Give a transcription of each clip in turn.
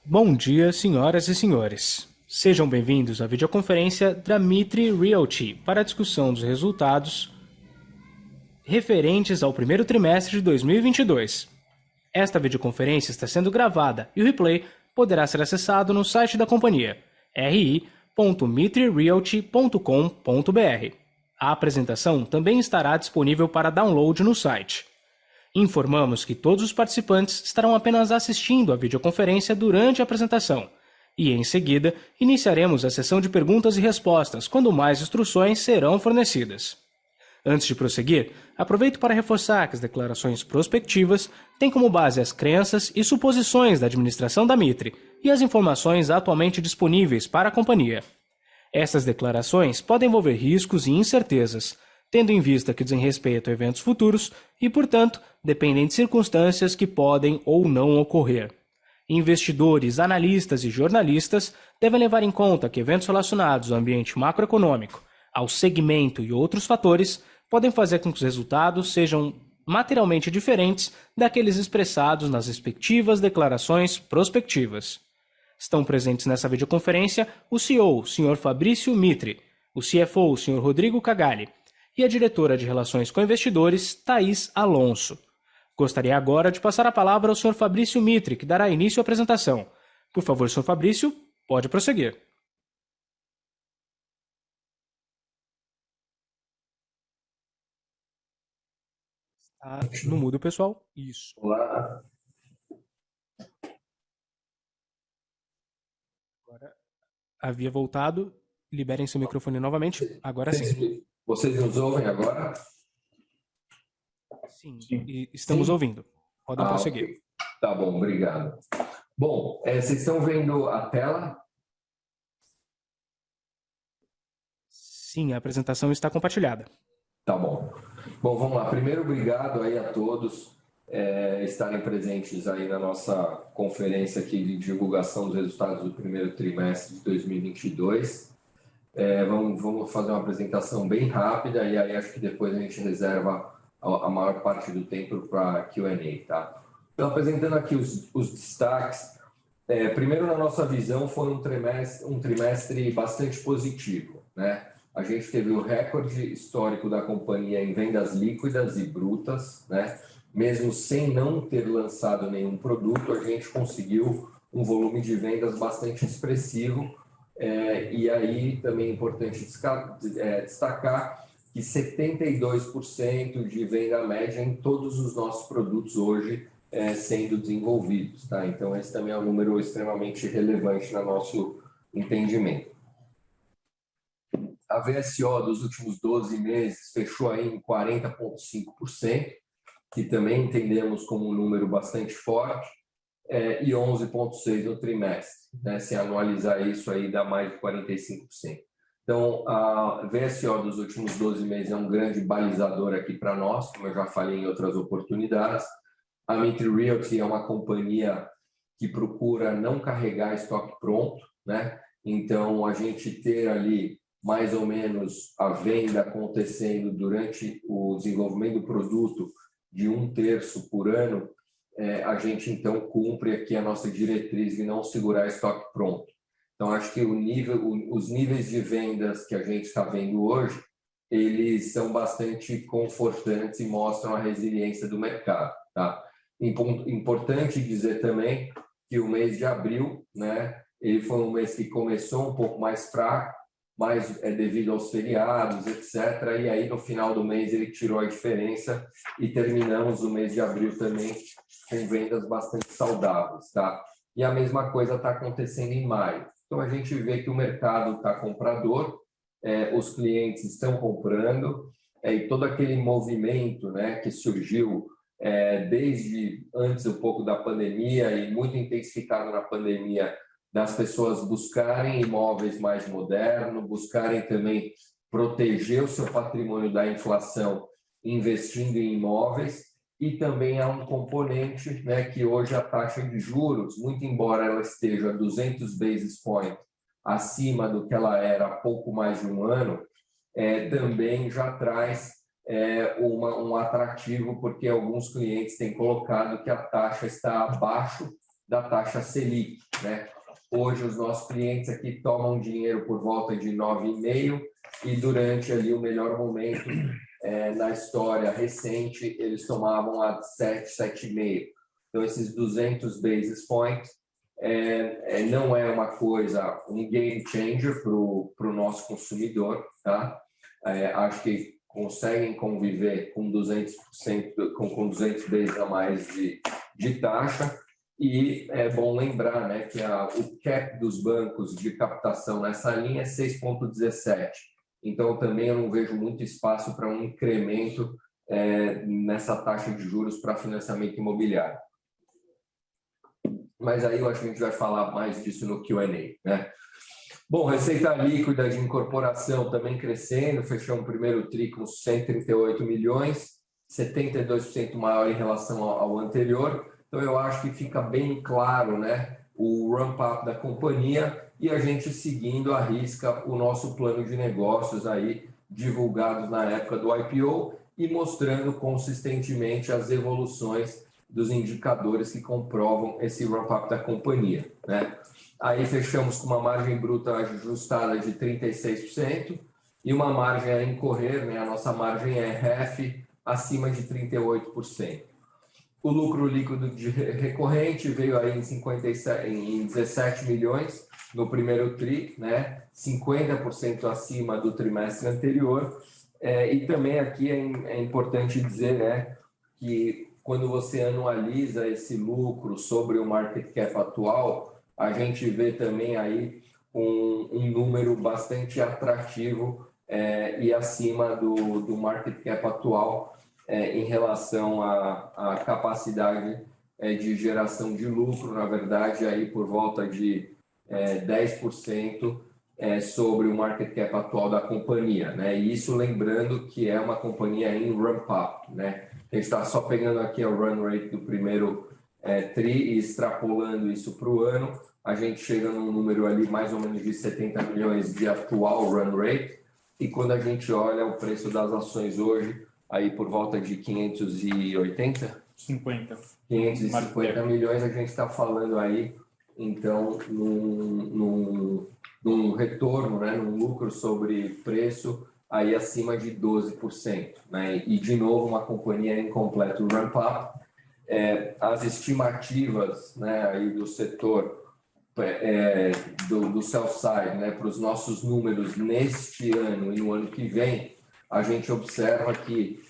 Bom dia, senhoras e senhores. Sejam bem-vindos à videoconferência da Mitre Realty para a discussão dos resultados referentes ao primeiro trimestre de 2022. Esta videoconferência está sendo gravada e o replay poderá ser acessado no site da companhia, ri.mitrerealty.com.br. A apresentação também estará disponível para download no site. Informamos que todos os participantes estarão apenas assistindo à videoconferência durante a apresentação e, em seguida, iniciaremos a sessão de perguntas e respostas, quando mais instruções serão fornecidas. Antes de prosseguir, aproveito para reforçar que as declarações prospectivas têm como base as crenças e suposições da administração da Mitre e as informações atualmente disponíveis para a companhia. Essas declarações podem envolver riscos e incertezas, tendo em vista que dizem respeito a eventos futuros e, portanto, dependem de circunstâncias que podem ou não ocorrer. Investidores, analistas e jornalistas devem levar em conta que eventos relacionados ao ambiente macroeconômico, ao segmento e outros fatores podem fazer com que os resultados sejam materialmente diferentes daqueles expressados nas respectivas declarações prospectivas. Estão presentes nessa videoconferência o CEO, o Sr. Fabrício Mitre, o CFO, o Sr. Rodrigo Cagalli, e a diretora de Relações com Investidores, Thaís Alonso. Gostaria agora de passar a palavra ao Sr. Fabrício Mitre, que dará início à apresentação. Por favor, Sr. Fabrício, pode prosseguir. Está no mudo, pessoal. Isso. Olá. Agora havia voltado. Liberem seu microfone novamente. Agora sim. Vocês nos ouvem agora? Sim, e estamos ouvindo. Podem prosseguir. Okay. Tá bom, obrigado. Bom, vocês estão vendo a tela? Sim, a apresentação está compartilhada. Tá bom. Bom, vamos lá. Primeiro, obrigado aí a todos estarem presentes aí na nossa conferência aqui de divulgação dos resultados do primeiro trimestre de 2022. Vamos fazer uma apresentação bem rápida e aí acho que depois a gente reserva a maior parte do tempo para Q&A, tá? Então, apresentando aqui os destaques. Primeiro, na nossa visão, foi um trimestre bastante positivo, né? A gente teve o recorde histórico da companhia em vendas líquidas e brutas, né? Mesmo sem não ter lançado nenhum produto, a gente conseguiu um volume de vendas bastante expressivo. E aí também é importante destacar que 72% de venda média em todos os nossos produtos hoje sendo desenvolvidos, tá? Então, esse também é um número extremamente relevante no nosso entendimento. A VSO dos últimos 12 meses fechou aí em 40,5%, que também entendemos como um número bastante forte, e 11,6% no trimestre, né? Se anualizar isso aí dá mais de 45%. Então, a VSO dos últimos 12 meses é um grande balizador aqui para nós, como eu já falei em outras oportunidades. A Mitre Realty é uma companhia que procura não carregar estoque pronto, né? Então, a gente ter ali mais ou menos a venda acontecendo durante o desenvolvimento do produto de 1/3 por ano, a gente então cumpre aqui a nossa diretriz de não segurar estoque pronto. Então, acho que os níveis de vendas que a gente está vendo hoje, eles são bastante confortantes e mostram a resiliência do mercado, tá? Importante dizer também que o mês de abril, né, ele foi um mês que começou um pouco mais fraco, mas devido aos feriados, etc. E aí, no final do mês, ele tirou a diferença e terminamos o mês de abril também com vendas bastante saudáveis, tá? E a mesma coisa está acontecendo em maio. Então, a gente vê que o mercado está comprador, os clientes estão comprando, e todo aquele movimento, né, que surgiu desde antes um pouco da pandemia e muito intensificado na pandemia, das pessoas buscarem imóveis mais modernos, buscarem também proteger o seu patrimônio da inflação investindo em imóveis. E também há um componente, né, que hoje a taxa de juros, muito embora ela esteja 200 basis points acima do que ela era há pouco mais de um ano, também já traz um atrativo, porque alguns clientes têm colocado que a taxa está abaixo da taxa Selic, né? Hoje, os nossos clientes aqui tomam dinheiro por volta de 9,5% e durante ali o melhor momento na história recente, eles tomavam a 7, 7,5%. Então, esses 200 basis points não é uma coisa, um game changer para o nosso consumidor, tá? Acho que conseguem conviver com 200%, com 200 basis a mais de taxa. E é bom lembrar, né, que o cap dos bancos de captação nessa linha é 6,17. Então, também eu não vejo muito espaço para um incremento nessa taxa de juros para financiamento imobiliário. Mas aí eu acho que a gente vai falar mais disso no Q&A, né? Bom, receita líquida de incorporação também crescendo, fechou o primeiro TRI com 138 milhões, 72% maior em relação ao anterior. Então, eu acho que fica bem claro, né, o ramp-up da companhia e a gente seguindo à risca o nosso plano de negócios aí, divulgados na época do IPO e mostrando consistentemente as evoluções dos indicadores que comprovam esse ramp-up da companhia, né? Aí fechamos com uma margem bruta ajustada de 36% e uma margem a incorrer, né, a nossa margem é REF acima de 38%. O lucro líquido recorrente veio aí em 17 milhões no primeiro TRI, né? 50% acima do trimestre anterior. E também aqui é importante dizer, né, que quando você anualiza esse lucro sobre o market cap atual, a gente vê também aí um número bastante atrativo e acima do market cap atual, em relação à capacidade de geração de lucro, na verdade, aí por volta de 10% sobre o market cap atual da companhia, né? E isso lembrando que é uma companhia em ramp-up, né? A gente está só pegando aqui o run rate do primeiro TRI e extrapolando isso para o ano, a gente chega num número ali mais ou menos de 70 milhões de atual run rate, e quando a gente olha o preço das ações hoje, aí por volta de 550 milhões, a gente está falando aí, então, num retorno, né, num lucro sobre preço aí acima de 12%, né? E, de novo, uma companhia em completo ramp-up. As estimativas, né, aí do setor do sell side, né, para os nossos números neste ano e no ano que vem, a gente observa que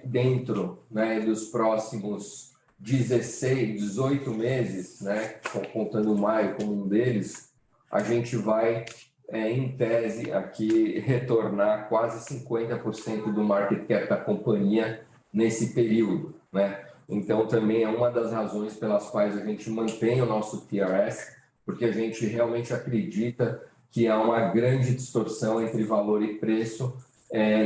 dentro, né, dos próximos 18 meses, né, contando maio como um deles, a gente vai, em tese, aqui retornar quase 50% do market cap da companhia nesse período, né? Então, também é uma das razões pelas quais a gente mantém o nosso TRS, porque a gente realmente acredita que há uma grande distorção entre valor e preço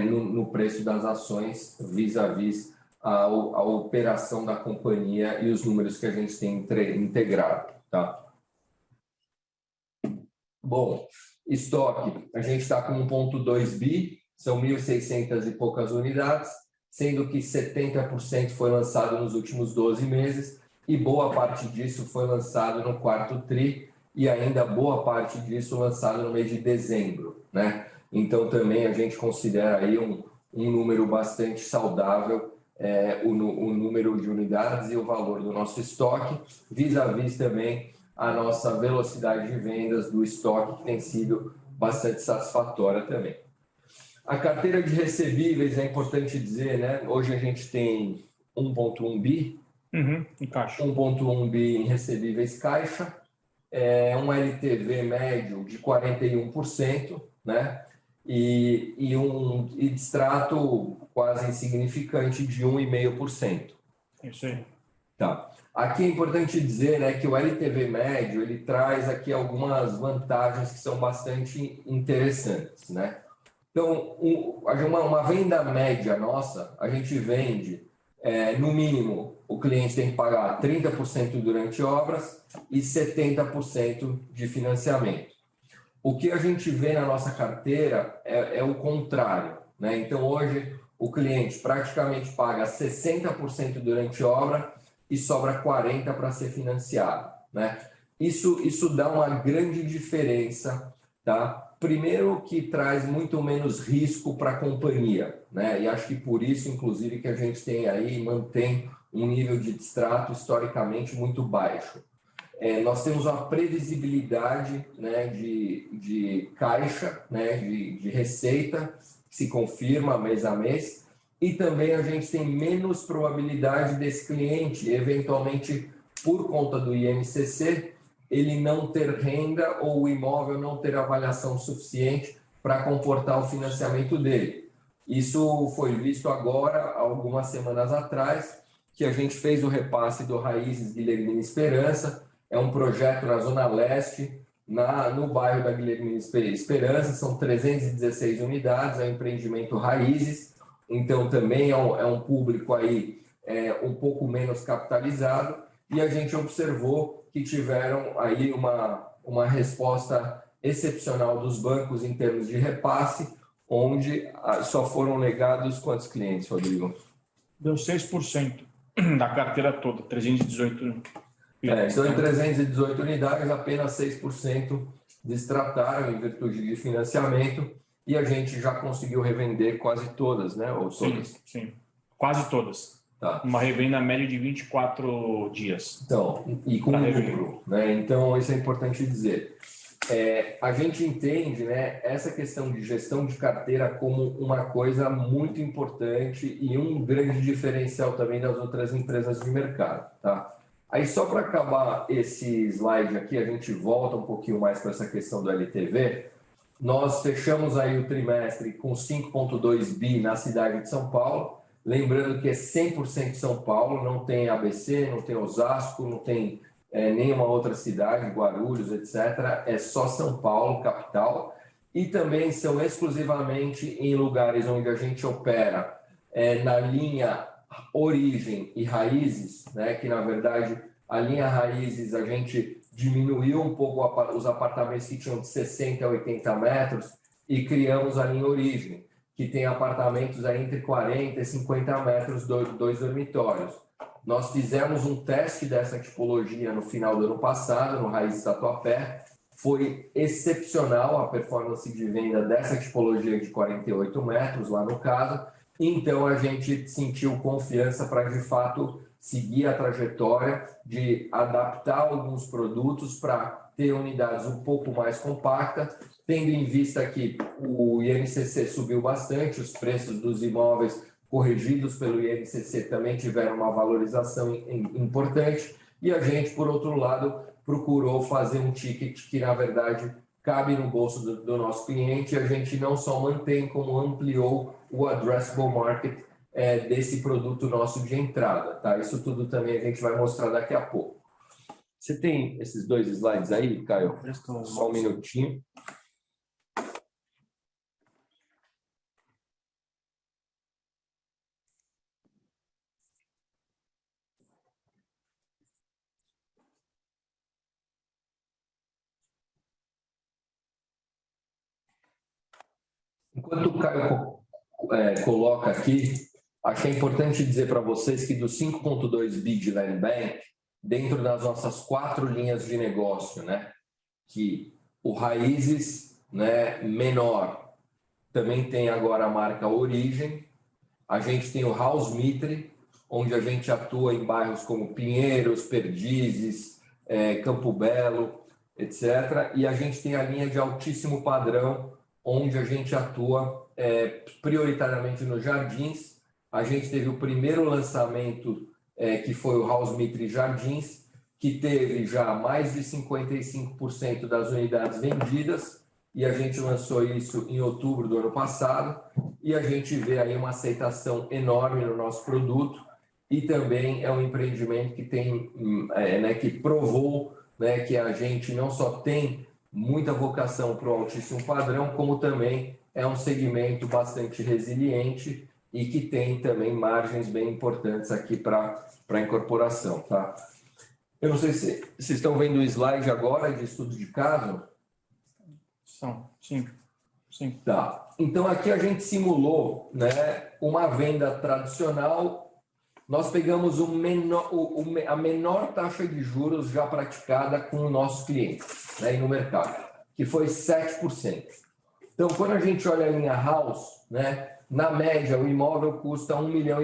no preço das ações vis-à-vis a operação da companhia e os números que a gente tem integrado, tá? Bom, estoque, a gente está com 1,2 bi, são 1.600 e poucas unidades, sendo que 70% foi lançado nos últimos 12 meses e boa parte disso foi lançado no quarto TRI e ainda boa parte disso lançado no mês de dezembro, né? Então, também a gente considera aí um número bastante saudável, o número de unidades e o valor do nosso estoque, vis-à-vis também a nossa velocidade de vendas do estoque, que tem sido bastante satisfatória também. A carteira de recebíveis, é importante dizer, né? Hoje a gente tem 1,1 bi, em caixa. 1,1 bi em recebíveis caixa, um LTV médio de 41%, né? E um extrato quase insignificante de 1,5%. Isso aí. Tá. Aqui é importante dizer, né, que o LTV médio ele traz aqui algumas vantagens que são bastante interessantes, né? Então, uma venda média nossa, a gente vende, no mínimo, o cliente tem que pagar 30% durante obras e 70% de financiamento. O que a gente vê na nossa carteira é o contrário, né? Então, hoje, o cliente praticamente paga 60% durante obra e sobra 40% para ser financiado. né? Isso dá uma grande diferença, tá? Primeiro que traz muito menos risco para a companhia, né? E acho que por isso, inclusive, que a gente tem aí, mantém um nível de distrato historicamente muito baixo. Nós temos uma previsibilidade, né, de caixa, né, de receita, que se confirma mês a mês, e também a gente tem menos probabilidade desse cliente, eventualmente, por conta do INCC, ele não ter renda ou o imóvel não ter avaliação suficiente para comportar o financiamento dele. Isso foi visto agora, algumas semanas atrás, que a gente fez o repasse do Raízes Guilhermina Esperança. É um projeto na Zona Leste, no bairro da Guilhermina Esperança, são 316 unidades, é um empreendimento Raízes, então também é um público aí um pouco menos capitalizado, e a gente observou que tiveram aí uma resposta excepcional dos bancos em termos de repasse, onde só foram negados quantos clientes, Rodrigo? Deu 6% da carteira toda, 318. Então, em 318 unidades, apenas 6% destrataram em virtude de financiamento, e a gente já conseguiu revender quase todas, né? Ou todas? Sim, quase todas. Tá. Uma revenda média de 24 dias. Então, e com lucro, né? Então, isso é importante dizer. A gente entende, né, essa questão de gestão de carteira como uma coisa muito importante e um grande diferencial também das outras empresas de mercado, tá? Aí, só para acabar esse slide aqui, a gente volta um pouquinho mais para essa questão do LTV. Nós fechamos aí o trimestre com 5,2 bi na cidade de São Paulo. Lembrando que é 100% São Paulo, não tem ABC, não tem Osasco, não tem nenhuma outra cidade, Guarulhos, etc. É só São Paulo, capital. E também são exclusivamente em lugares onde a gente opera na linha origem e raízes, né? Que na verdade a linha raízes a gente diminuiu um pouco os apartamentos que tinham de 60 a 80 metros e criamos a linha origem, que tem apartamentos aí entre 40 e 50 metros, dois dormitórios. Nós fizemos um teste dessa tipologia no final do ano passado, no Raízes Tatuapé. Foi excepcional a performance de venda dessa tipologia de 48 metros, lá no caso. Então, a gente sentiu confiança para, de fato, seguir a trajetória de adaptar alguns produtos para ter unidades um pouco mais compactas, tendo em vista que o INCC subiu bastante, os preços dos imóveis corrigidos pelo INCC também tiveram uma valorização importante, e a gente, por outro lado, procurou fazer um ticket que, na verdade, cabe no bolso do nosso cliente, e a gente não só mantém, como ampliou o addressable market desse produto nosso de entrada, tá? Isso tudo também a gente vai mostrar daqui a pouco. Você tem esses dois slides aí, Caio? Só um minutinho. Enquanto o Caio coloca aqui, acho que é importante dizer para vocês que do 5,2 bi de Land Bank, dentro das nossas 4 linhas de negócio, né, que o Raízes, né, menor, também tem agora a marca Origem, a gente tem o House Mitre, onde a gente atua em bairros como Pinheiros, Perdizes, Campo Belo, etc. E a gente tem a linha de altíssimo padrão, onde a gente atua prioritariamente nos Jardins. A gente teve o primeiro lançamento, que foi o House Mitre Jardins, que teve já mais de 55% das unidades vendidas, e a gente lançou isso em outubro do ano passado, e a gente vê aí uma aceitação enorme no nosso produto, e também é um empreendimento que tem, que provou, né, que a gente não só tem muita vocação para o altíssimo padrão, como também é um segmento bastante resiliente e que tem também margens bem importantes aqui para a incorporação, tá? Eu não sei se vocês estão vendo o slide agora de estudo de caso. Sim. Tá. Então, aqui a gente simulou, né, uma venda tradicional nós pegamos a menor taxa de juros já praticada com o nosso cliente, né, no mercado, que foi 7%. Então, quando a gente olha a linha house, né, na média, o imóvel custa 1,2 milhão,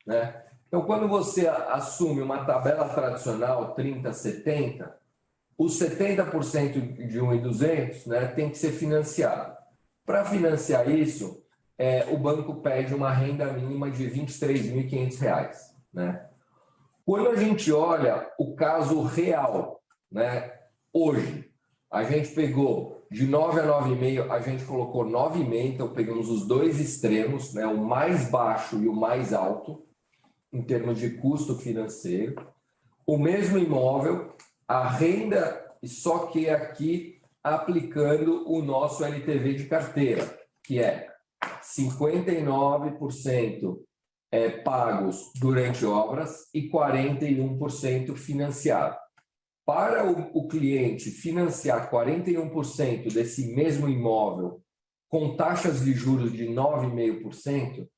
né? Então, quando você assume uma tabela tradicional 30-70, os 70% de 1,200, né, tem que ser financiado. Para financiar isso, o banco pede uma renda mínima de R$ 23.500, né? Quando a gente olha o caso real, né, hoje, a gente pegou de 9 a 9,5, a gente colocou 9,5, então pegamos os dois extremos, né, o mais baixo e o mais alto, em termos de custo financeiro. O mesmo imóvel, a renda, só que aqui aplicando o nosso LTV de carteira, que é 59% pagos durante obras e 41% financiado. Para o cliente financiar 41% desse mesmo imóvel com taxas de juros de 9,5%,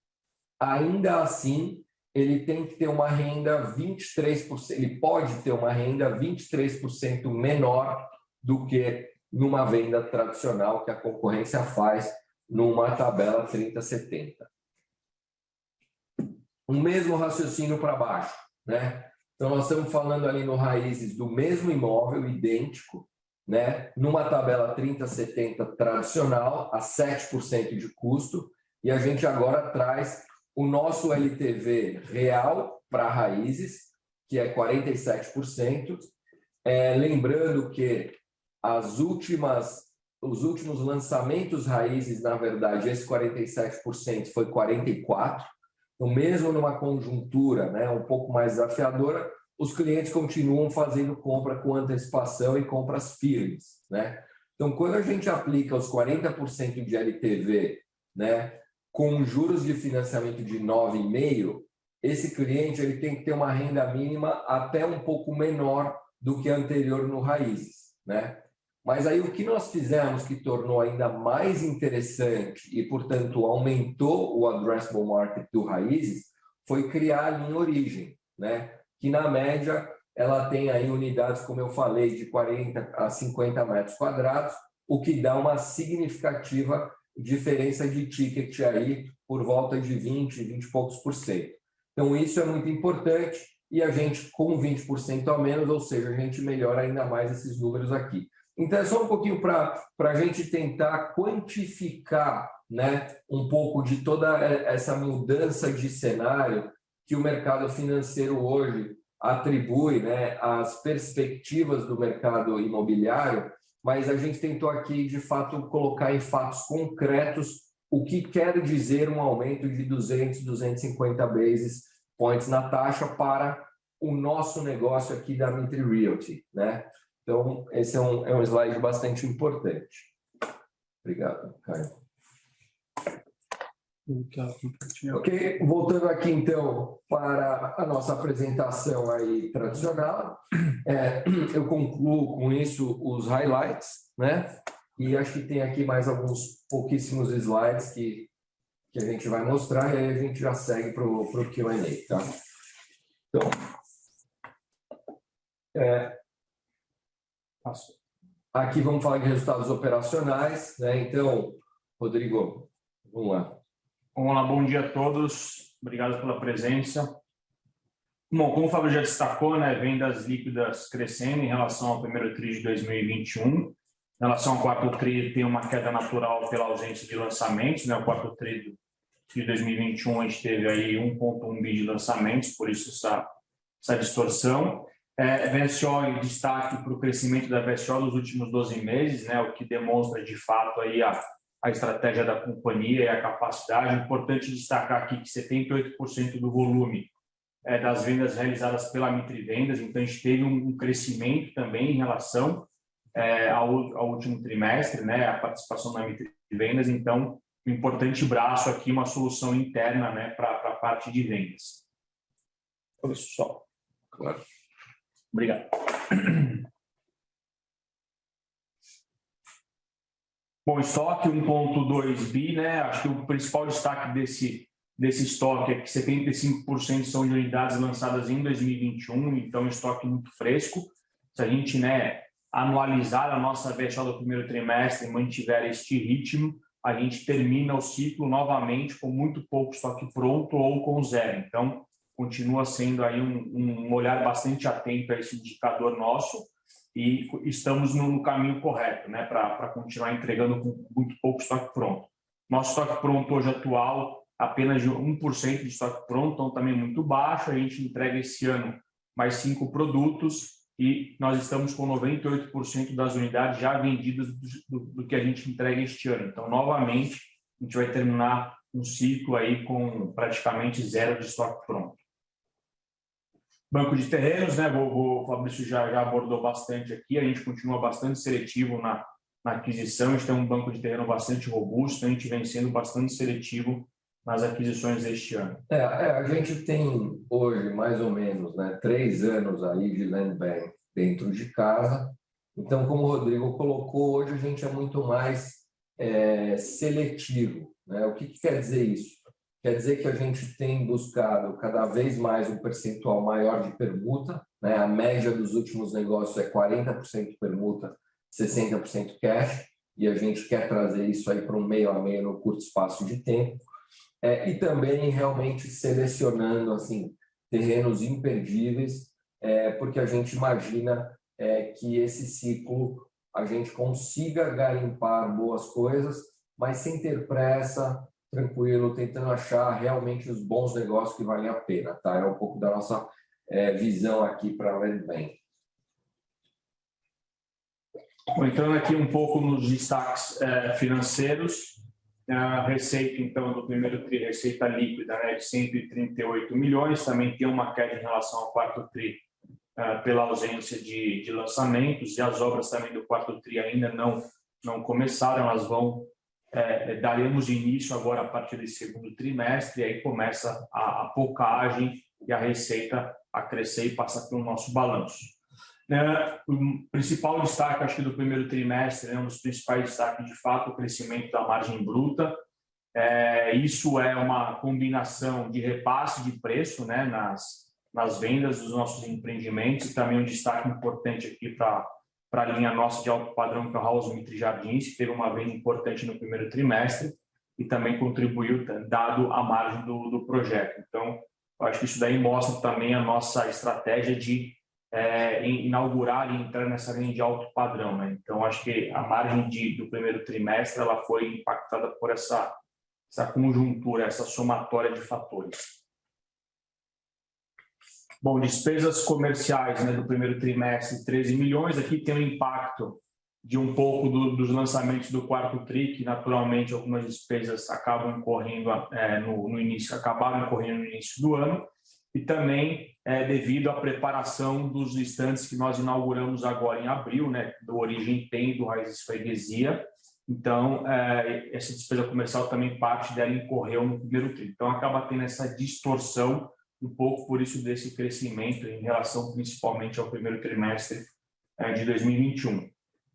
ainda assim ele tem que ter uma renda 23%, ele pode ter uma renda 23% menor do que numa venda tradicional que a concorrência faz numa tabela 30-70. O mesmo raciocínio para baixo, né? Então, nós estamos falando ali no Raízes do mesmo imóvel, idêntico, né? Numa tabela 30-70 tradicional, a 7% de custo, e a gente agora traz o nosso LTV real para Raízes, que é 47%. Lembrando que os últimos lançamentos Raízes, na verdade, esse 47% foi 44%. Então, mesmo numa conjuntura, né, um pouco mais desafiadora, os clientes continuam fazendo compra com antecipação e compras firmes, né? Então, quando a gente aplica os 40% de LTV, né, com juros de financiamento de 9,5%, esse cliente ele tem que ter uma renda mínima até um pouco menor do que a anterior no Raízes, né? Mas aí o que nós fizemos que tornou ainda mais interessante e, portanto, aumentou o addressable market do Raízes foi criar a linha Origem, né? Que na média ela tem aí unidades, como eu falei, de 40 a 50 metros quadrados, o que dá uma significativa diferença de ticket aí por volta de 20 e poucos por cento. Então isso é muito importante e a gente com 20% a menos, ou seja, a gente melhora ainda mais esses números aqui. Então, é só um pouquinho para a gente tentar quantificar, né, um pouco de toda essa mudança de cenário que o mercado financeiro hoje atribui, né, às perspectivas do mercado imobiliário, mas a gente tentou aqui, de fato, colocar em fatos concretos o que quer dizer um aumento de 200, 250 basis points na taxa para o nosso negócio aqui da Mitre Realty, né? Então, esse é um slide bastante importante. Obrigado, Caio. Ok, voltando aqui então para a nossa apresentação aí tradicional, eu concluo com isso os highlights, né? E acho que tem aqui mais alguns pouquíssimos slides que a gente vai mostrar e aí a gente já segue para o Q&A, tá? Então, aqui vamos falar de resultados operacionais, né? Então, Rodrigo, vamos lá. Vamos lá, bom dia a todos. Obrigado pela presença. Bom, como o Fábio já destacou, né, vendas líquidas crescendo em relação ao primeiro tri de 2021. Em relação ao quarto tri, tem uma queda natural pela ausência de lançamentos, né? O quarto tri de 2021 a gente teve aí 1,1 bi de lançamentos, por isso essa distorção. VSO em destaque para o crescimento da VSO nos últimos 12 meses, né, o que demonstra de fato aí a estratégia da companhia e a capacidade. Importante destacar aqui que 78% do volume das vendas realizadas pela Mitre Vendas, então a gente teve um crescimento também em relação ao último trimestre, né, a participação da Mitre Vendas, então um importante braço aqui, uma solução interna, né, para a parte de vendas. Olha só. Claro. Obrigado. Bom, estoque 1,2 bi, né? Acho que o principal destaque desse estoque é que 75% são de unidades lançadas em 2021, então estoque muito fresco. Se a gente, né, anualizar a nossa VSO do primeiro trimestre e mantiver este ritmo, a gente termina o ciclo novamente com muito pouco estoque pronto ou com zero. Então, continua sendo aí um olhar bastante atento a esse indicador nosso e estamos no caminho correto, né, para continuar entregando com muito pouco estoque pronto. Nosso estoque pronto hoje atual, apenas de 1% de estoque pronto, então também muito baixo. A gente entrega esse ano mais 5 produtos e nós estamos com 98% das unidades já vendidas do que a gente entrega este ano. Então, novamente, a gente vai terminar um ciclo aí com praticamente zero de estoque pronto. Banco de terrenos, né? O Fabrício já abordou bastante aqui. A gente continua bastante seletivo na aquisição. A gente tem um banco de terreno bastante robusto. A gente vem sendo bastante seletivo nas aquisições deste ano. A gente tem hoje mais ou menos, né, 3 anos aí de land bank dentro de casa. Então, como o Rodrigo colocou, hoje a gente é muito mais seletivo, né? O que quer dizer isso? Quer dizer que a gente tem buscado cada vez mais um percentual maior de permuta, né? A média dos últimos negócios é 40% permuta, 60% cash, e a gente quer trazer isso aí para um meio a meio no curto espaço de tempo. E também realmente selecionando assim, terrenos imperdíveis, porque a gente imagina que esse ciclo a gente consiga garimpar boas coisas, mas sem ter pressa, tranquilo, tentando achar realmente os bons negócios que valem a pena. Tá? É um pouco da nossa visão aqui para a Land Bank. Entrando aqui um pouco nos destaques financeiros, a receita, então, do primeiro TRI, receita líquida, né, de 138 milhões, também tem uma queda em relação ao quarto TRI pela ausência de lançamentos, e as obras também do quarto TRI ainda não começaram, elas vão, daremos início agora a partir desse segundo trimestre, e aí começa a pocagem e a receita a crescer e passar pelo nosso balanço. O principal destaque, acho que do primeiro trimestre, um dos principais destaques, de fato, o crescimento da margem bruta. Isso é uma combinação de repasse de preço, né, nas vendas dos nossos empreendimentos, e também um destaque importante aqui para a linha nossa de alto padrão, que é o House Mitre Jardins, que teve uma venda importante no primeiro trimestre e também contribuiu, dado a margem do projeto. Então, eu acho que isso daí mostra também a nossa estratégia de inaugurar e entrar nessa linha de alto padrão, né? Então, acho que a margem do primeiro trimestre ela foi impactada por essa conjuntura, essa somatória de fatores. Bom, despesas comerciais, né, do primeiro trimestre, 13 milhões. Aqui tem um impacto de um pouco dos lançamentos do quarto TRI, que naturalmente algumas despesas acabam incorrendo acabaram incorrendo no início do ano, e também devido à preparação dos estantes que nós inauguramos agora em abril, né, do Origem Tem e do Raízes Freguesia. Então, essa despesa comercial também, parte dela incorreu no primeiro TRI. Então, acaba tendo essa distorção um pouco por isso desse crescimento em relação principalmente ao primeiro trimestre de 2021.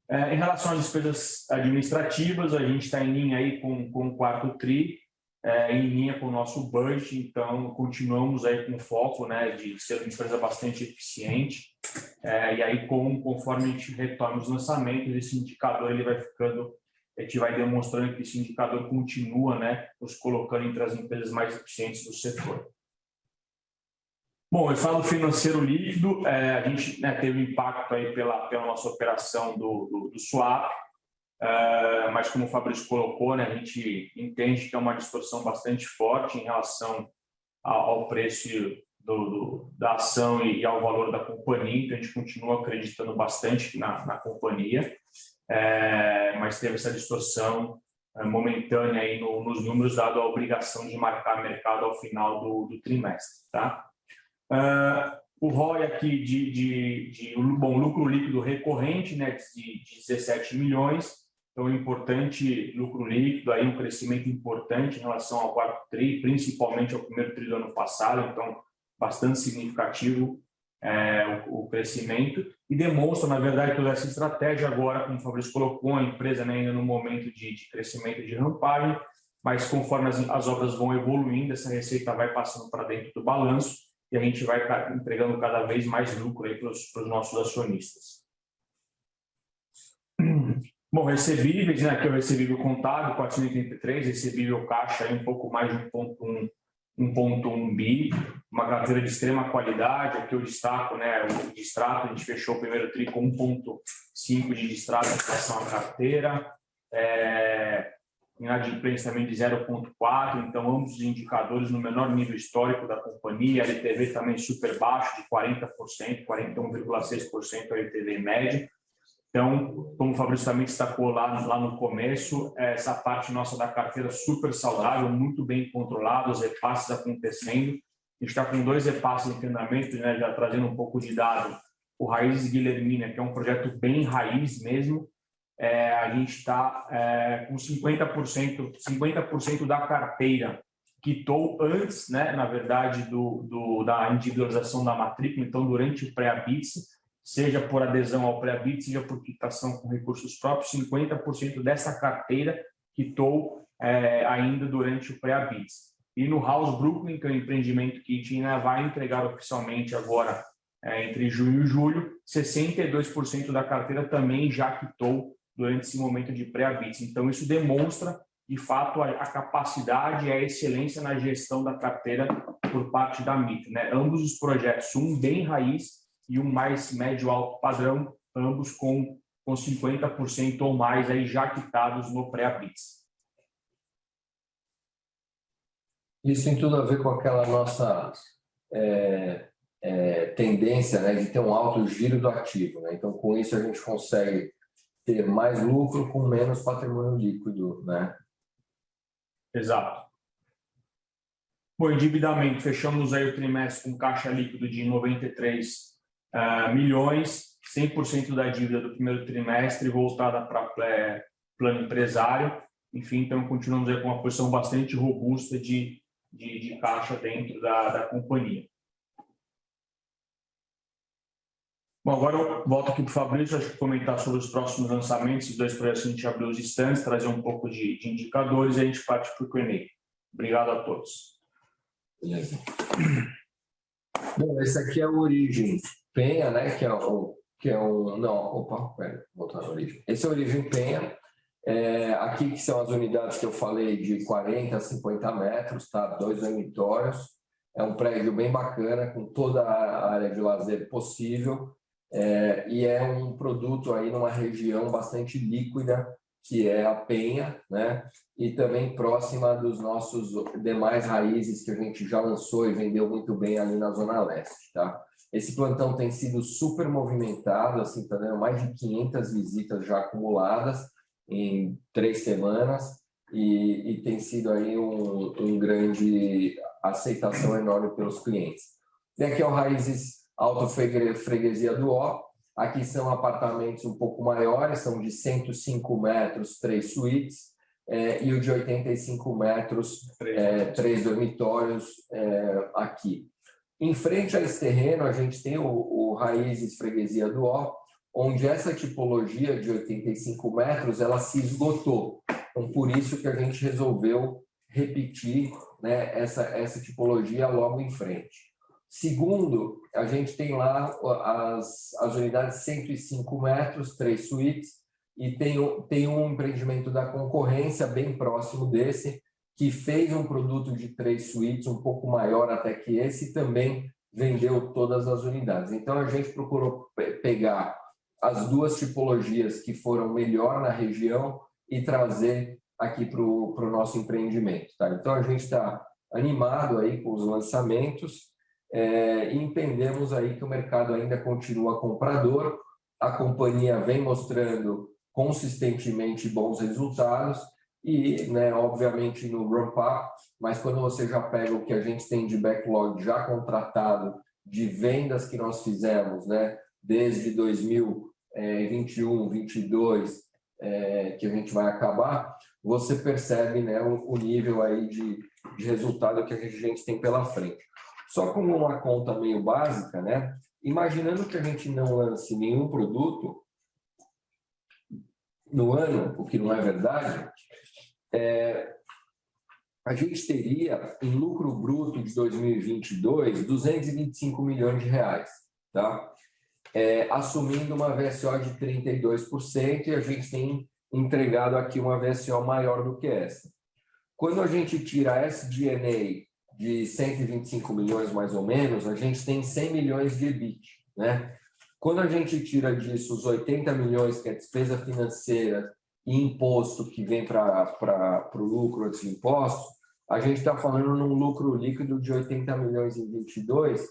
Em relação às despesas administrativas, a gente está em linha aí com o quarto TRI, em linha com o nosso budget, então continuamos aí com o foco, né, de ser uma empresa bastante eficiente, e aí conforme a gente retorna os lançamentos, esse indicador ele vai ficando, a gente vai demonstrando que esse indicador continua, né, nos colocando entre as empresas mais eficientes do setor. Bom, eu falo financeiro líquido, a gente, né, teve impacto aí pela nossa operação do swap, mas como o Fabrício colocou, né, a gente entende que é uma distorção bastante forte em relação ao preço da ação e ao valor da companhia, então a gente continua acreditando bastante na companhia, mas teve essa distorção momentânea aí nos números, dado a obrigação de marcar mercado ao final do trimestre. Tá? O ROI aqui de lucro líquido recorrente, né, de 17 milhões, então importante lucro líquido, aí um crescimento importante em relação ao quarto TRI, principalmente ao primeiro TRI do ano passado, então bastante significativo o crescimento, e demonstra, na verdade, toda essa estratégia agora, como o Fabrício colocou, a empresa, né, ainda no momento de crescimento de rampagem, mas conforme as obras vão evoluindo, essa receita vai passando para dentro do balanço e a gente vai entregando cada vez mais lucro para os nossos acionistas. Bom, recebíveis, né, aqui é o recebível contábil, 483, recebível caixa aí um pouco mais de 1,1 bi, uma carteira de extrema qualidade. Aqui eu destaco, né, o distrato, a gente fechou o primeiro TRI com 1,5 de distrato em relação à carteira, inadimplência também de 0,4, então ambos os indicadores no menor nível histórico da companhia, LTV também super baixo, de 40%, 41,6% LTV média. Então, como o Fabrício também destacou lá no começo, essa parte nossa da carteira super saudável, muito bem controlada, os repasses acontecendo. A gente está com 2 repasses em andamento, né, já trazendo um pouco de dado. O Raízes Guilhermina, que é um projeto bem raiz mesmo, a gente está com 50% da carteira quitou antes, né, na verdade, da individualização da matrícula, então durante o pré-habite, seja por adesão ao pré-habite, seja por quitação com recursos próprios, 50% dessa carteira quitou ainda durante o pré-habite. E no House Brooklyn, que é um empreendimento que a gente vai entregar oficialmente agora entre junho e julho, 62% da carteira também já quitou durante esse momento de pré-habite. Então, isso demonstra, de fato, a capacidade e a excelência na gestão da carteira por parte da MIT, né? Ambos os projetos, um bem raiz e um mais médio-alto padrão, ambos com 50% ou mais aí já quitados no pré-habite. Isso tem tudo a ver com aquela nossa tendência, né, de ter um alto giro do ativo, né? Então, com isso, a gente consegue ter mais lucro com menos patrimônio líquido, né? Exato. Bom, endividamento, fechamos aí o trimestre com caixa líquido de 93 milhões, 100% da dívida do primeiro trimestre voltada para plano empresário. Enfim, então continuamos aí com uma posição bastante robusta de caixa dentro da companhia. Bom, agora eu volto aqui para o Fabrício, acho que comentar sobre os próximos lançamentos, os 2 projetos que a gente abriu os estandes, trazer um pouco de indicadores e a gente parte para o Q&A. Obrigado a todos. Beleza. Bom, esse aqui é o Origem Penha, né? Voltar na Origem. Esse é o Origem Penha. Aqui que são as unidades que eu falei de 40 a 50 metros, tá? 2 dormitórios. É um prédio bem bacana, com toda a área de lazer possível. E é um produto aí numa região bastante líquida, que é a Penha, né? E também próxima dos nossos demais raízes que a gente já lançou e vendeu muito bem ali na Zona Leste, tá? Esse plantão tem sido super movimentado, assim, tá dando mais de 500 visitas já acumuladas em 3 semanas e tem sido aí um grande aceitação enorme pelos clientes. E aqui é o Raízes Alto Freguesia do Ó. Aqui são apartamentos um pouco maiores, são de 105 metros, 3 suítes, e o de 85 metros, 3 dormitórios aqui. Em frente a esse terreno, a gente tem o Raízes Freguesia do Ó, onde essa tipologia de 85 metros, ela se esgotou. Então, por isso que a gente resolveu repetir, né, essa tipologia logo em frente. Segundo, a gente tem lá as unidades 105 metros, 3 suítes, e tem um empreendimento da concorrência bem próximo desse, que fez um produto de 3 suítes, um pouco maior até que esse, e também vendeu todas as unidades. Então, a gente procurou pegar as 2 tipologias que foram melhor na região e trazer aqui para o nosso empreendimento, tá? Então, a gente está animado aí com os lançamentos, e entendemos aí que o mercado ainda continua comprador, a companhia vem mostrando consistentemente bons resultados e, né, obviamente no ramp-up, mas quando você já pega o que a gente tem de backlog já contratado, de vendas que nós fizemos, né, desde 2021, 2022, que a gente vai acabar, você percebe, né, o nível aí de resultado que a gente tem pela frente. Só como uma conta meio básica, né? Imaginando que a gente não lance nenhum produto no ano, o que não é verdade, a gente teria, em lucro bruto de 2022, 225 milhões de reais, tá? Assumindo uma VSO de 32%, e a gente tem entregado aqui uma VSO maior do que essa. Quando a gente tira a SG&A de 125 milhões, mais ou menos, a gente tem 100 milhões de EBIT, né? Quando a gente tira disso os 80 milhões, que é despesa financeira e imposto que vem para o lucro antes de impostos, a gente está falando num lucro líquido de 80 milhões em 22,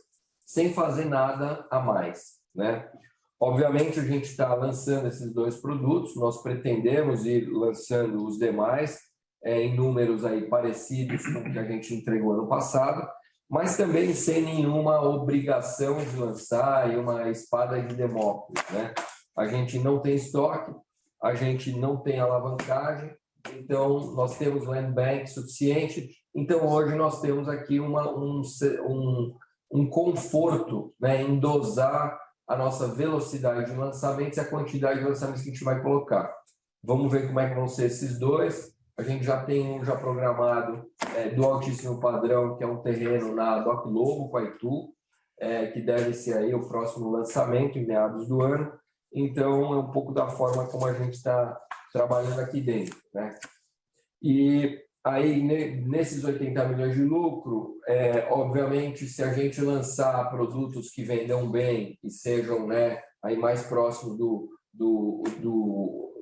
sem fazer nada a mais, né? Obviamente, a gente está lançando esses 2 produtos, nós pretendemos ir lançando os demais em números aí parecidos com o que a gente entregou ano passado, mas também sem nenhuma obrigação de lançar e uma espada de Damócles, né? A gente não tem estoque, a gente não tem alavancagem, então nós temos land bank suficiente. Então hoje nós temos aqui um conforto, né, em dosar a nossa velocidade de lançamentos e a quantidade de lançamentos que a gente vai colocar. Vamos ver como é que vão ser esses 2. A gente já tem um já programado do altíssimo padrão, que é um terreno na Doc Lobo, com a Itu, que deve ser aí o próximo lançamento em meados do ano. Então, é um pouco da forma como a gente está trabalhando aqui dentro, né? E aí, nesses 80 milhões de lucro, obviamente, se a gente lançar produtos que vendam bem e sejam, né, aí mais próximo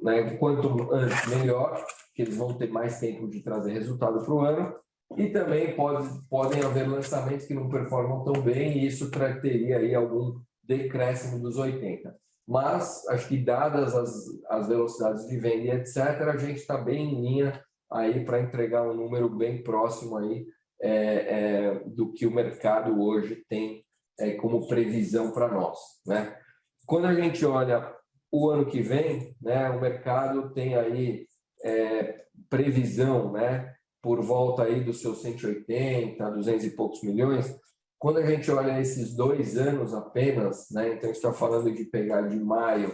né, quanto antes melhor, que eles vão ter mais tempo de trazer resultado para o ano, e também podem haver lançamentos que não performam tão bem, e isso teria aí algum decréscimo dos 80. Mas, acho que dadas as velocidades de venda e etc., a gente está bem em linha aí para entregar um número bem próximo aí do que o mercado hoje tem como previsão para nós, né? Quando a gente olha o ano que vem, né, o mercado tem aí previsão, né, por volta aí dos seus 180, 200 e poucos milhões. Quando a gente olha esses 2 anos apenas, né, então a gente está falando de pegar de maio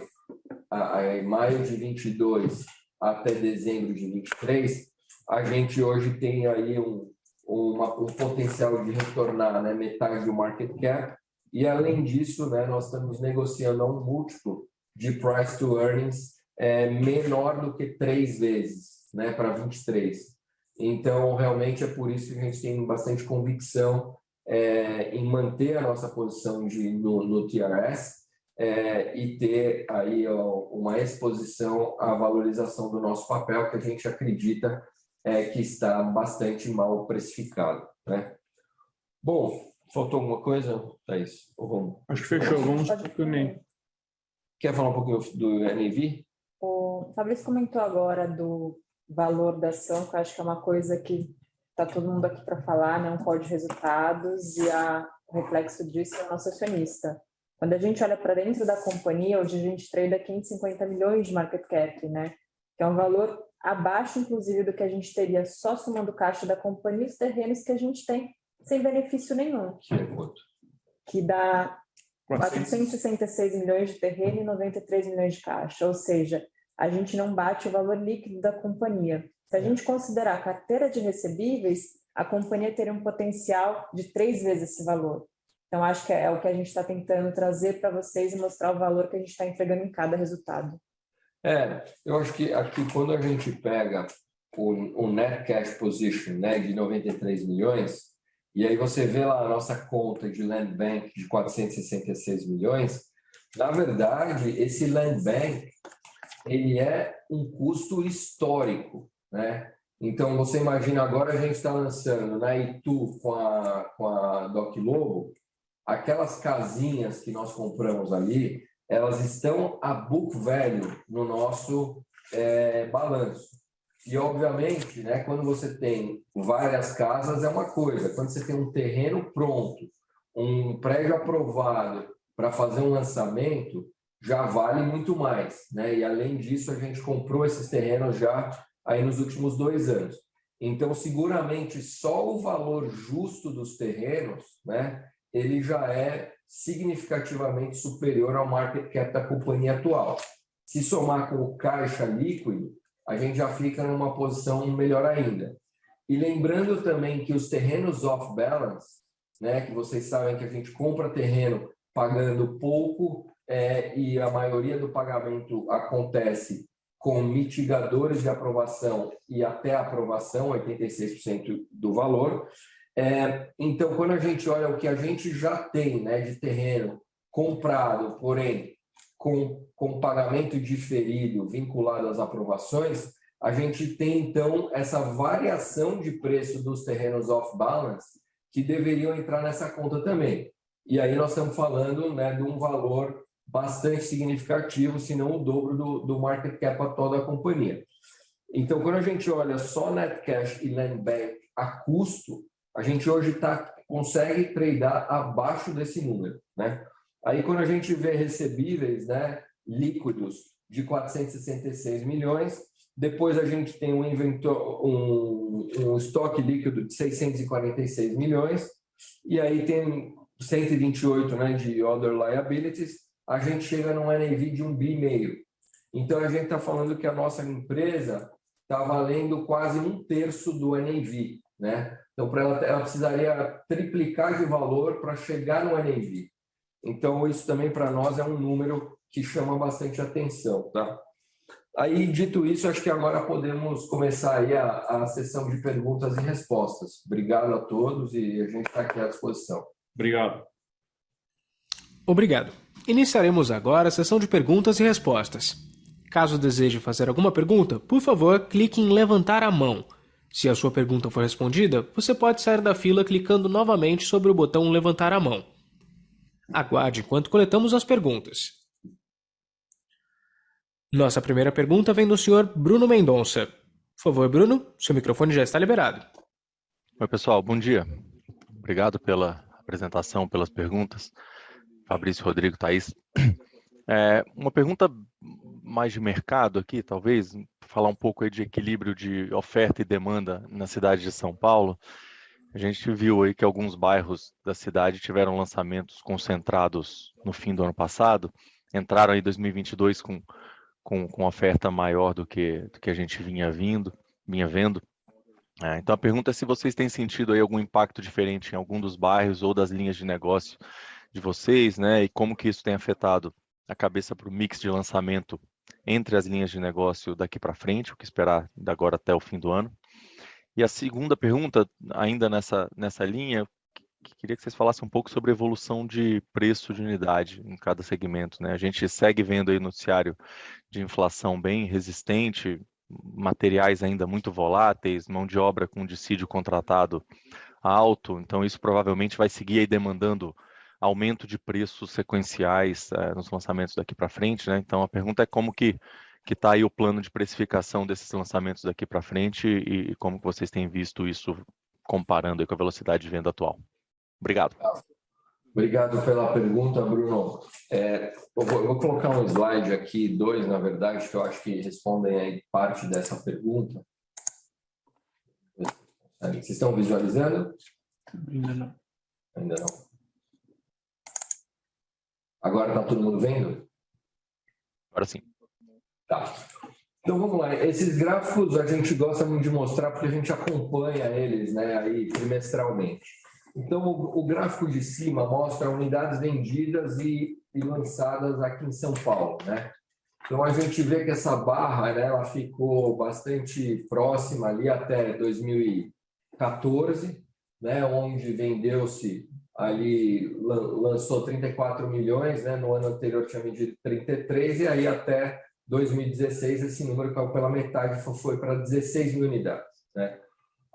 de 22 até dezembro de 23, a gente hoje tem aí um potencial de retornar, né, metade do market cap, e além disso, né, nós estamos negociando a um múltiplo de price to earnings menor do que 3 vezes, né, para 23. Então, realmente é por isso que a gente tem bastante convicção em manter a nossa posição no TRS e ter aí uma exposição à valorização do nosso papel, que a gente acredita que está bastante mal precificado, né? Bom, faltou alguma coisa, Thaís? Acho que fechou. Vamos para o NEM. Quer falar um pouquinho do NAV? O Fabrício comentou agora do valor da ação, que eu acho que é uma coisa que está todo mundo aqui para falar, né? Um call de resultados, e o reflexo disso é o nosso acionista. Quando a gente olha para dentro da companhia, hoje a gente trade 550 milhões de market cap, né? Que é um valor abaixo, inclusive, do que a gente teria só somando caixa da companhia e os terrenos que a gente tem sem benefício nenhum. Que dá 466 milhões de terreno e 93 milhões de caixa, ou seja, a gente não bate o valor líquido da companhia. Se a gente considerar a carteira de recebíveis, a companhia teria um potencial de 3 vezes esse valor. Então, acho que é o que a gente está tentando trazer para vocês e mostrar o valor que a gente está entregando em cada resultado. Eu acho que aqui, quando a gente pega o net cash position, né, de 93 milhões, e aí você vê lá a nossa conta de land bank de 466 milhões, na verdade, esse land bank, ele é um custo histórico, né? Então, você imagina, agora a gente está lançando na Itu com a Doc Lobo, aquelas casinhas que nós compramos ali, elas estão a book value no nosso balanço. E, obviamente, né, quando você tem várias casas, é uma coisa. Quando você tem um terreno pronto, um prédio aprovado para fazer um lançamento, já vale muito mais, né? E, além disso, a gente comprou esses terrenos já aí nos últimos 2 anos. Então, seguramente, só o valor justo dos terrenos, né, ele já é significativamente superior ao market cap da companhia atual. Se somar com o caixa líquido, a gente já fica numa posição melhor ainda. E lembrando também que os terrenos off-balance, né, que vocês sabem que a gente compra terreno pagando pouco e a maioria do pagamento acontece com mitigadores de aprovação e até aprovação, 86% do valor. Então, quando a gente olha o que a gente já tem, né, de terreno comprado, porém com pagamento diferido vinculado às aprovações, a gente tem, então, essa variação de preço dos terrenos off-balance que deveriam entrar nessa conta também. E aí nós estamos falando, né, de um valor bastante significativo, se não o dobro do market cap atual da companhia. Então, quando a gente olha só net cash e land bank a custo, a gente hoje consegue tradear abaixo desse número, né? Aí, quando a gente vê recebíveis, né, líquidos de 466 milhões, depois a gente tem um estoque líquido de 646 milhões, e aí tem 128, né, de other liabilities, a gente chega num NAV de 1,5 bi. Então, a gente está falando que a nossa empresa está valendo quase 1/3 do NAV, né? Então, ela precisaria triplicar de valor para chegar no NAV. Então, isso também para nós é um número que chama bastante atenção, tá? Aí, dito isso, acho que agora podemos começar aí a sessão de perguntas e respostas. Obrigado a todos e a gente está aqui à disposição. Obrigado. Obrigado. Iniciaremos agora a sessão de perguntas e respostas. Caso deseje fazer alguma pergunta, por favor, clique em levantar a mão. Se a sua pergunta for respondida, você pode sair da fila clicando novamente sobre o botão levantar a mão. Aguarde enquanto coletamos as perguntas. Nossa primeira pergunta vem do Sr. Bruno Mendonça. Por favor, Bruno, seu microfone já está liberado. Oi, pessoal, bom dia. Obrigado pela apresentação, pelas perguntas. Fabrício, Rodrigo, Thaís. Uma pergunta mais de mercado aqui, talvez, falar um pouco aí de equilíbrio de oferta e demanda na cidade de São Paulo. A gente viu aí que alguns bairros da cidade tiveram lançamentos concentrados no fim do ano passado, entraram aí em 2022 com oferta maior do que a gente vinha vendo. Então a pergunta é se vocês têm sentido aí algum impacto diferente em algum dos bairros ou das linhas de negócio de vocês, né? E como que isso tem afetado a cabeça para o mix de lançamento entre as linhas de negócio daqui para frente, o que esperar da agora até o fim do ano. E a segunda pergunta, ainda nessa linha, queria que vocês falassem um pouco sobre a evolução de preço de unidade em cada segmento, né? A gente segue vendo aí noticiário de inflação bem resistente, materiais ainda muito voláteis, mão de obra com dissídio contratado alto, então isso provavelmente vai seguir aí demandando aumento de preços sequenciais nos lançamentos daqui para frente, né? Então a pergunta é como que está aí o plano de precificação desses lançamentos daqui para frente e como que vocês têm visto isso comparando aí com a velocidade de venda atual. Obrigado. Obrigado pela pergunta, Bruno. Eu vou colocar um slide aqui, 2, na verdade, que eu acho que respondem aí parte dessa pergunta. Vocês estão visualizando? Ainda não. Ainda não. Agora está todo mundo vendo? Agora sim. Tá. Então vamos lá. Esses gráficos a gente gosta muito de mostrar porque a gente acompanha eles, né, aí trimestralmente. Então o gráfico de cima mostra unidades vendidas e lançadas aqui em São Paulo, né? Então a gente vê que essa barra, né, ela ficou bastante próxima ali até 2014, né, onde vendeu-se ali, lançou 34 milhões, né, no ano anterior tinha vendido 33, e aí até 2016 esse número caiu pela metade, foi para 16 mil unidades, né?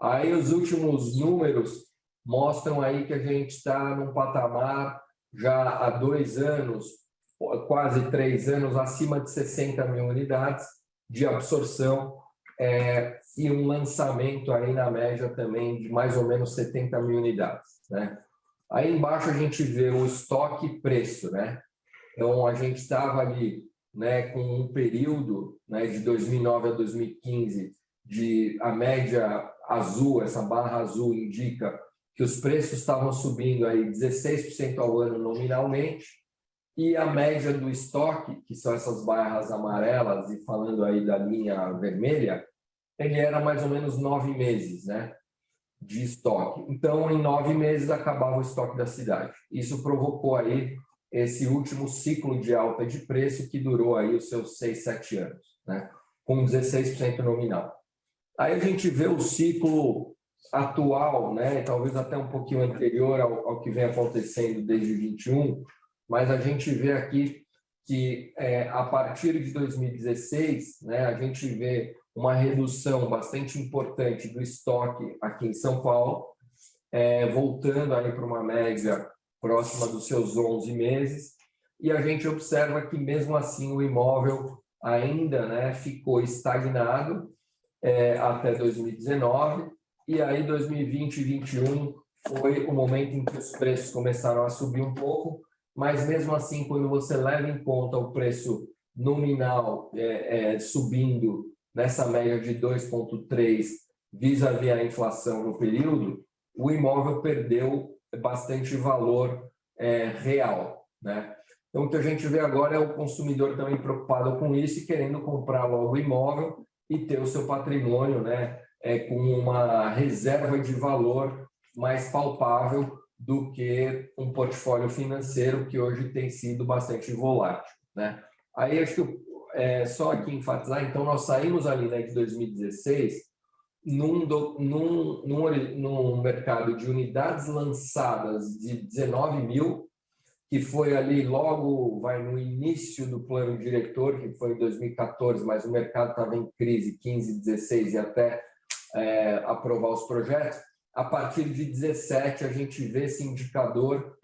Aí os últimos números mostram aí que a gente está num patamar já há 2 anos, quase 3 anos, acima de 60 mil unidades de absorção e um lançamento aí na média também de mais ou menos 70 mil unidades, né? Aí embaixo a gente vê o estoque e preço, né? Então a gente estava ali, né, com um período, né, de 2009 a 2015 de a média azul, essa barra azul indica que os preços estavam subindo aí 16% ao ano nominalmente, e a média do estoque, que são essas barras amarelas, e falando aí da linha vermelha, ele era mais ou menos 9 meses, né? de estoque. Então, em 9 meses, acabava o estoque da cidade. Isso provocou aí esse último ciclo de alta de preço que durou aí os seus 6, 7 anos, né? Com 16% nominal. Aí a gente vê o ciclo atual, né? Talvez até um pouquinho anterior ao que vem acontecendo desde 21, mas a gente vê aqui que a partir de 2016, né, a gente vê uma redução bastante importante do estoque aqui em São Paulo, voltando aí para uma média próxima dos seus 11 meses, e a gente observa que mesmo assim o imóvel ainda, né, ficou estagnado até 2019, e aí 2020 e 2021 foi o momento em que os preços começaram a subir um pouco, mas mesmo assim, quando você leva em conta o preço nominal subindo nessa média de 2,3 vis-à-vis a inflação no período, o imóvel perdeu bastante valor real, né? Então, o que a gente vê agora é o consumidor também preocupado com isso e querendo comprar logo o imóvel e ter o seu patrimônio, né, com uma reserva de valor mais palpável do que um portfólio financeiro que hoje tem sido bastante volátil, né? Aí acho que só aqui enfatizar, então nós saímos ali, né, de 2016 num mercado de unidades lançadas de 19 mil, que foi ali logo no início do plano diretor, que foi em 2014, mas o mercado estava em crise 15, 16 e até aprovar os projetos. A partir de 17 a gente vê esse indicador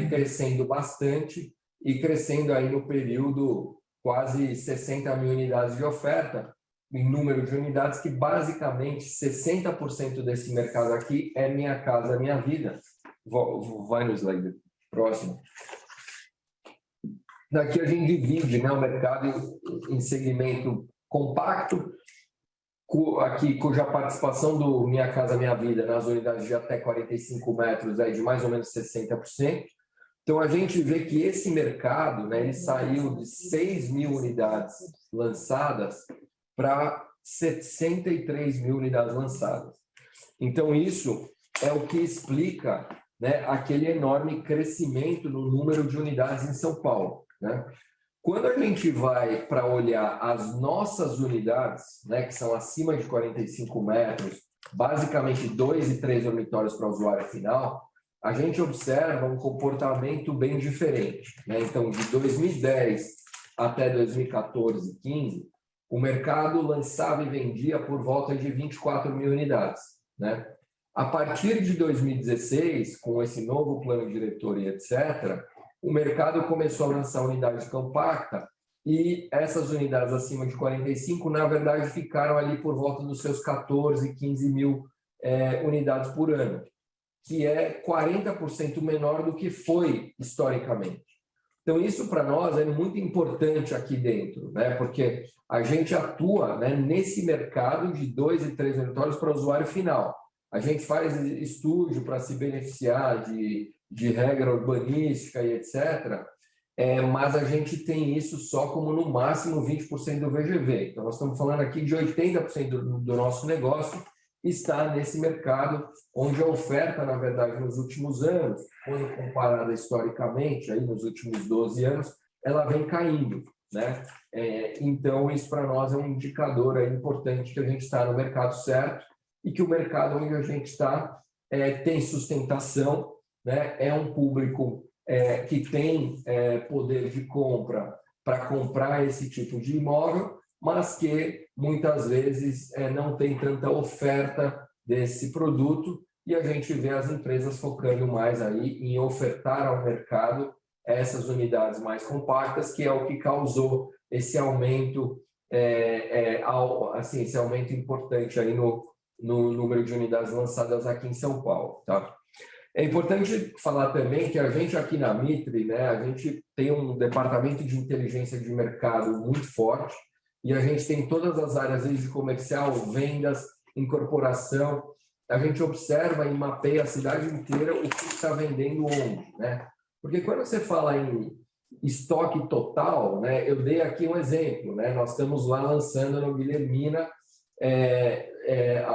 crescendo bastante e crescendo aí no período quase 60 mil unidades de oferta, em número de unidades que basicamente 60% desse mercado aqui é Minha Casa Minha Vida. Vai no slide próximo. Daqui a gente divide, né, o mercado em segmento compacto, aqui cuja participação do Minha Casa Minha Vida nas unidades de até 45 metros é de mais ou menos 60%. Então, a gente vê que esse mercado, né, ele saiu de 6 mil unidades lançadas para 63 mil unidades lançadas. Então, isso é o que explica, né, aquele enorme crescimento no número de unidades em São Paulo, né? Quando a gente vai para olhar as nossas unidades, né, que são acima de 45 metros, basicamente 2 e 3 dormitórios para o usuário final, a gente observa um comportamento bem diferente, né? Então, de 2010 até 2014, 15, o mercado lançava e vendia por volta de 24 mil unidades, né? A partir de 2016, com esse novo plano diretor e etc., o mercado começou a lançar unidade compacta e essas unidades acima de 45, na verdade, ficaram ali por volta dos seus 14, 15 mil unidades por ano, que é 40% menor do que foi historicamente. Então, isso para nós é muito importante aqui dentro, né? Porque a gente atua, né, nesse mercado de 2 e 3 dormitórios para o usuário final. A gente faz estúdio para se beneficiar de regra urbanística e etc., mas a gente tem isso só como no máximo 20% do VGV. Então, nós estamos falando aqui de 80% do nosso negócio está nesse mercado, onde a oferta, na verdade, nos últimos anos, quando comparada historicamente, aí nos últimos 12 anos, ela vem caindo, né? Então, isso para nós é um indicador aí importante que a gente está no mercado certo e que o mercado onde a gente está tem sustentação, né? É um público que tem poder de compra para comprar esse tipo de imóvel, mas que muitas vezes não tem tanta oferta desse produto e a gente vê as empresas focando mais aí em ofertar ao mercado essas unidades mais compactas, que é o que causou esse aumento, esse aumento importante aí no número de unidades lançadas aqui em São Paulo, tá? É importante falar também que a gente aqui na Mitre, né, a gente tem um departamento de inteligência de mercado muito forte e a gente tem todas as áreas desde comercial, vendas, incorporação. A gente observa e mapeia a cidade inteira o que está vendendo onde, né? Porque quando você fala em estoque total, né, eu dei aqui um exemplo, né? Nós estamos lá lançando no Guilhermina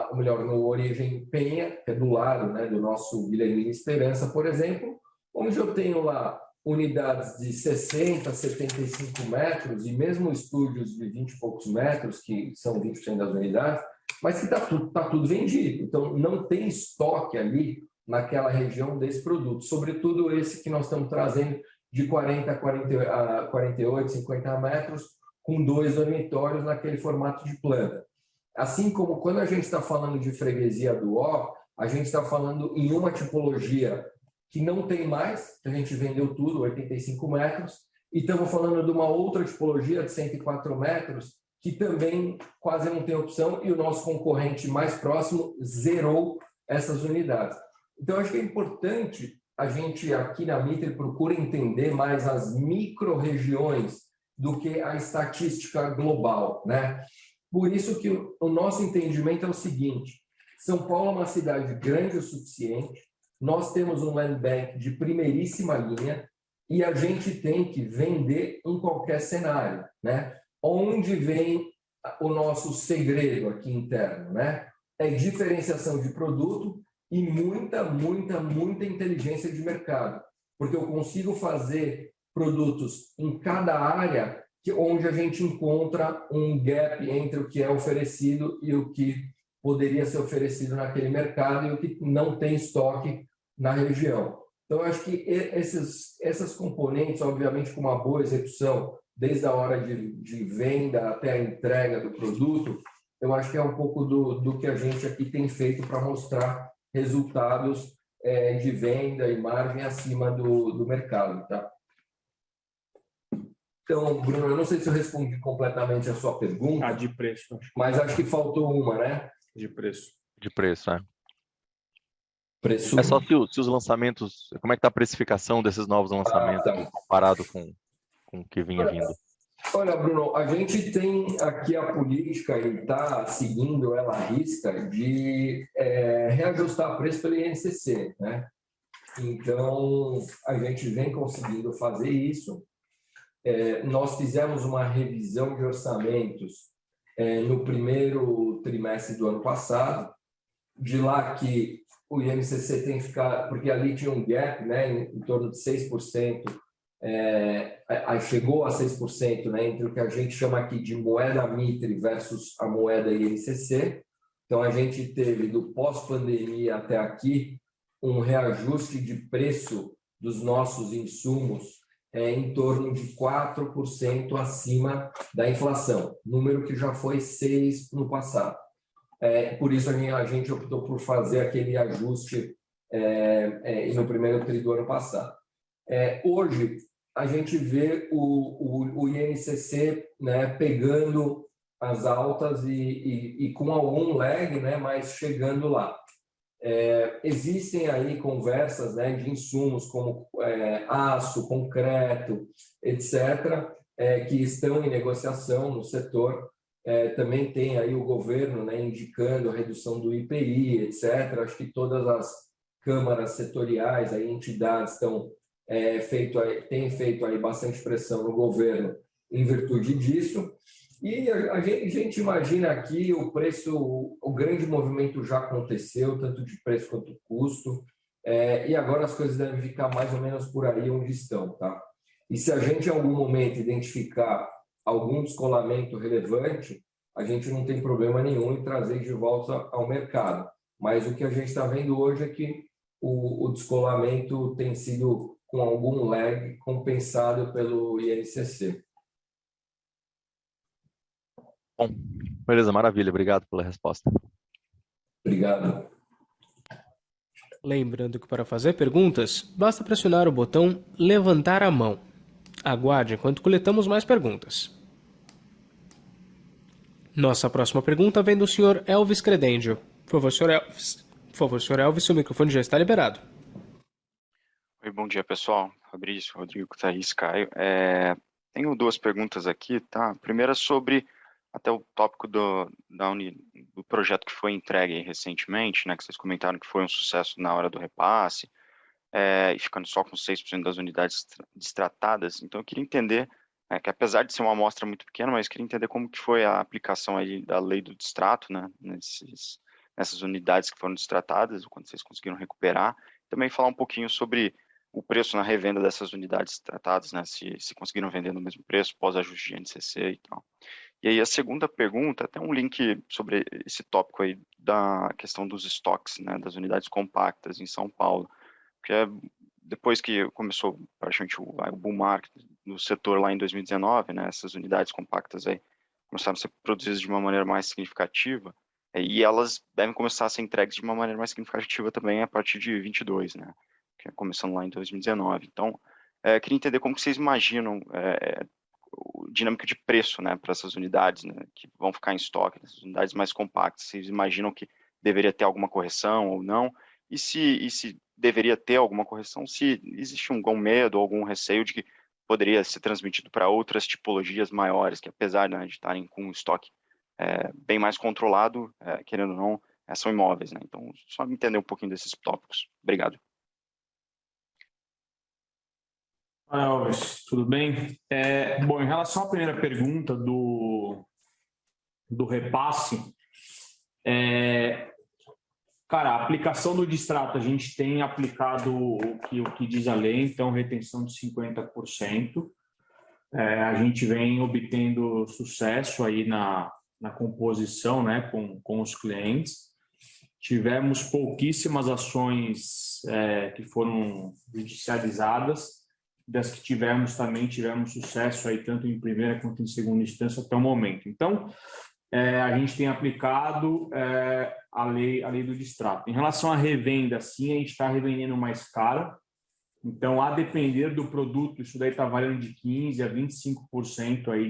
ou melhor, no Origem Penha, que é do lado, né, do nosso Guilherme Esperança, por exemplo, onde eu tenho lá unidades de 60, 75 metros, e mesmo estúdios de 20 e poucos metros, que são 20% das unidades, mas que tá tudo vendido. Então, não tem estoque ali naquela região desse produto, sobretudo esse que nós estamos trazendo de 40 a 48, 50 metros, com 2 dormitórios naquele formato de planta. Assim como quando a gente está falando de freguesia do O, a gente está falando em uma tipologia que não tem mais, que a gente vendeu tudo, 85 metros, e estamos falando de uma outra tipologia de 104 metros, que também quase não tem opção, e o nosso concorrente mais próximo zerou essas unidades. Então, acho que é importante a gente aqui na Mitre procura entender mais as micro-regiões do que a estatística global, né? Por isso que o nosso entendimento é o seguinte: São Paulo é uma cidade grande o suficiente, nós temos um land bank de primeiríssima linha e a gente tem que vender em qualquer cenário, né? Onde vem o nosso segredo aqui interno, né? É diferenciação de produto e muita inteligência de mercado, porque eu consigo fazer produtos em cada área onde a gente encontra um gap entre o que é oferecido e o que poderia ser oferecido naquele mercado e o que não tem estoque na região. Então, eu acho que essas componentes, obviamente, com uma boa execução, desde a hora de venda até a entrega do produto, eu acho que é um pouco do que a gente aqui tem feito para mostrar resultados de venda e margem acima do mercado, tá? Então, Bruno, eu não sei se eu respondi completamente a sua pergunta. De preço. Mas acho que faltou uma, né? De preço. De preço, né? Preço. É só se os lançamentos, como é que está a precificação desses novos lançamentos tá. comparado com o que vinha vindo? Olha, Bruno, a gente tem aqui a política e está seguindo ela à risca de reajustar preço pelo INCC, né? Então, a gente vem conseguindo fazer isso. Nós fizemos uma revisão de orçamentos no primeiro trimestre do ano passado, de lá que o INCC tem que ficar, porque ali tinha um gap, né, em torno de 6%, chegou a 6%, né, entre o que a gente chama aqui de moeda Mitre versus a moeda INCC. Então, a gente teve, do pós-pandemia até aqui, um reajuste de preço dos nossos insumos em torno de 4% acima da inflação, número que já foi 6% no passado. Por isso, a gente optou por fazer aquele ajuste no primeiro tri do ano passado. Hoje, a gente vê o INCC, né, pegando as altas e com algum lag, né, mas chegando lá. Existem aí conversas, né, de insumos como aço, concreto, etc., que estão em negociação no setor. Também tem aí o governo, né, indicando a redução do IPI, etc. Acho que todas as câmaras setoriais, aí, entidades têm feito aí bastante pressão no governo em virtude disso. E a gente imagina aqui o preço, o grande movimento já aconteceu, tanto de preço quanto custo, e agora as coisas devem ficar mais ou menos por aí onde estão, tá? E se a gente em algum momento identificar algum descolamento relevante, a gente não tem problema nenhum em trazer de volta ao mercado. Mas o que a gente está vendo hoje é que o descolamento tem sido com algum lag compensado pelo INCC. Bom, beleza, maravilha. Obrigado pela resposta. Obrigado. Lembrando que para fazer perguntas, basta pressionar o botão levantar a mão. Aguarde enquanto coletamos mais perguntas. Nossa próxima pergunta vem do Sr. Elvis Credendio. Por favor, Sr. Elvis, seu microfone já está liberado. Oi, bom dia, pessoal. Fabrício, Rodrigo, Thaís, Caio. Tenho duas perguntas aqui, tá? A primeira sobre até o tópico do projeto que foi entregue recentemente, né, que vocês comentaram que foi um sucesso na hora do repasse, e ficando só com 6% das unidades destratadas. Então, eu queria entender que apesar de ser uma amostra muito pequena, mas queria entender como que foi a aplicação aí da lei do distrato, né, nessas unidades que foram distratadas, quando vocês conseguiram recuperar. Também falar um pouquinho sobre o preço na revenda dessas unidades tratadas, né, se conseguiram vender no mesmo preço, pós-ajuste de NCC e tal. E aí a segunda pergunta, tem um link sobre esse tópico aí da questão dos estoques, né, das unidades compactas em São Paulo, porque depois que começou praticamente o bull market no setor lá em 2019, né, essas unidades compactas aí começaram a ser produzidas de uma maneira mais significativa, e elas devem começar a ser entregues de uma maneira mais significativa também a partir de 22, né, que é começando lá em 2019. Então, queria entender como que vocês imaginam o dinâmica de preço, né, para essas unidades, né, que vão ficar em estoque, essas unidades mais compactas. Vocês imaginam que deveria ter alguma correção ou não? E se deveria ter alguma correção, se existe algum medo, algum receio de que poderia ser transmitido para outras tipologias maiores, que apesar, né, de estarem com um estoque bem mais controlado, querendo ou não, são imóveis, né? Então, só entender um pouquinho desses tópicos. Obrigado. Alves, tudo bem? Bom, em relação à primeira pergunta do repasse, cara, a aplicação do distrato, a gente tem aplicado o que diz a lei, então retenção de 50%. A gente vem obtendo sucesso aí na composição, né, com os clientes. Tivemos pouquíssimas ações que foram judicializadas. Das que tivemos sucesso aí tanto em primeira quanto em segunda instância até o momento. Então, a gente tem aplicado a lei do distrato. Em relação à revenda, sim, a gente está revendendo mais caro. Então, a depender do produto, isso daí está valendo de 15% a 25% aí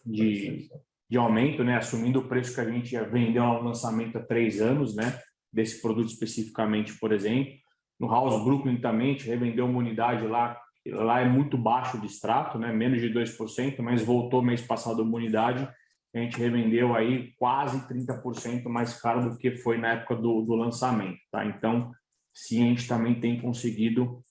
de aumento, né? Assumindo o preço que a gente vendeu ao lançamento há 3 anos, né? Desse produto especificamente, por exemplo. No House Brooklyn também, a gente revendeu uma unidade lá é muito baixo de extrato, né? Menos de 2%, mas voltou mês passado uma unidade, a gente revendeu aí quase 30% mais caro do que foi na época do lançamento, tá? Então, sim, a gente também tem conseguido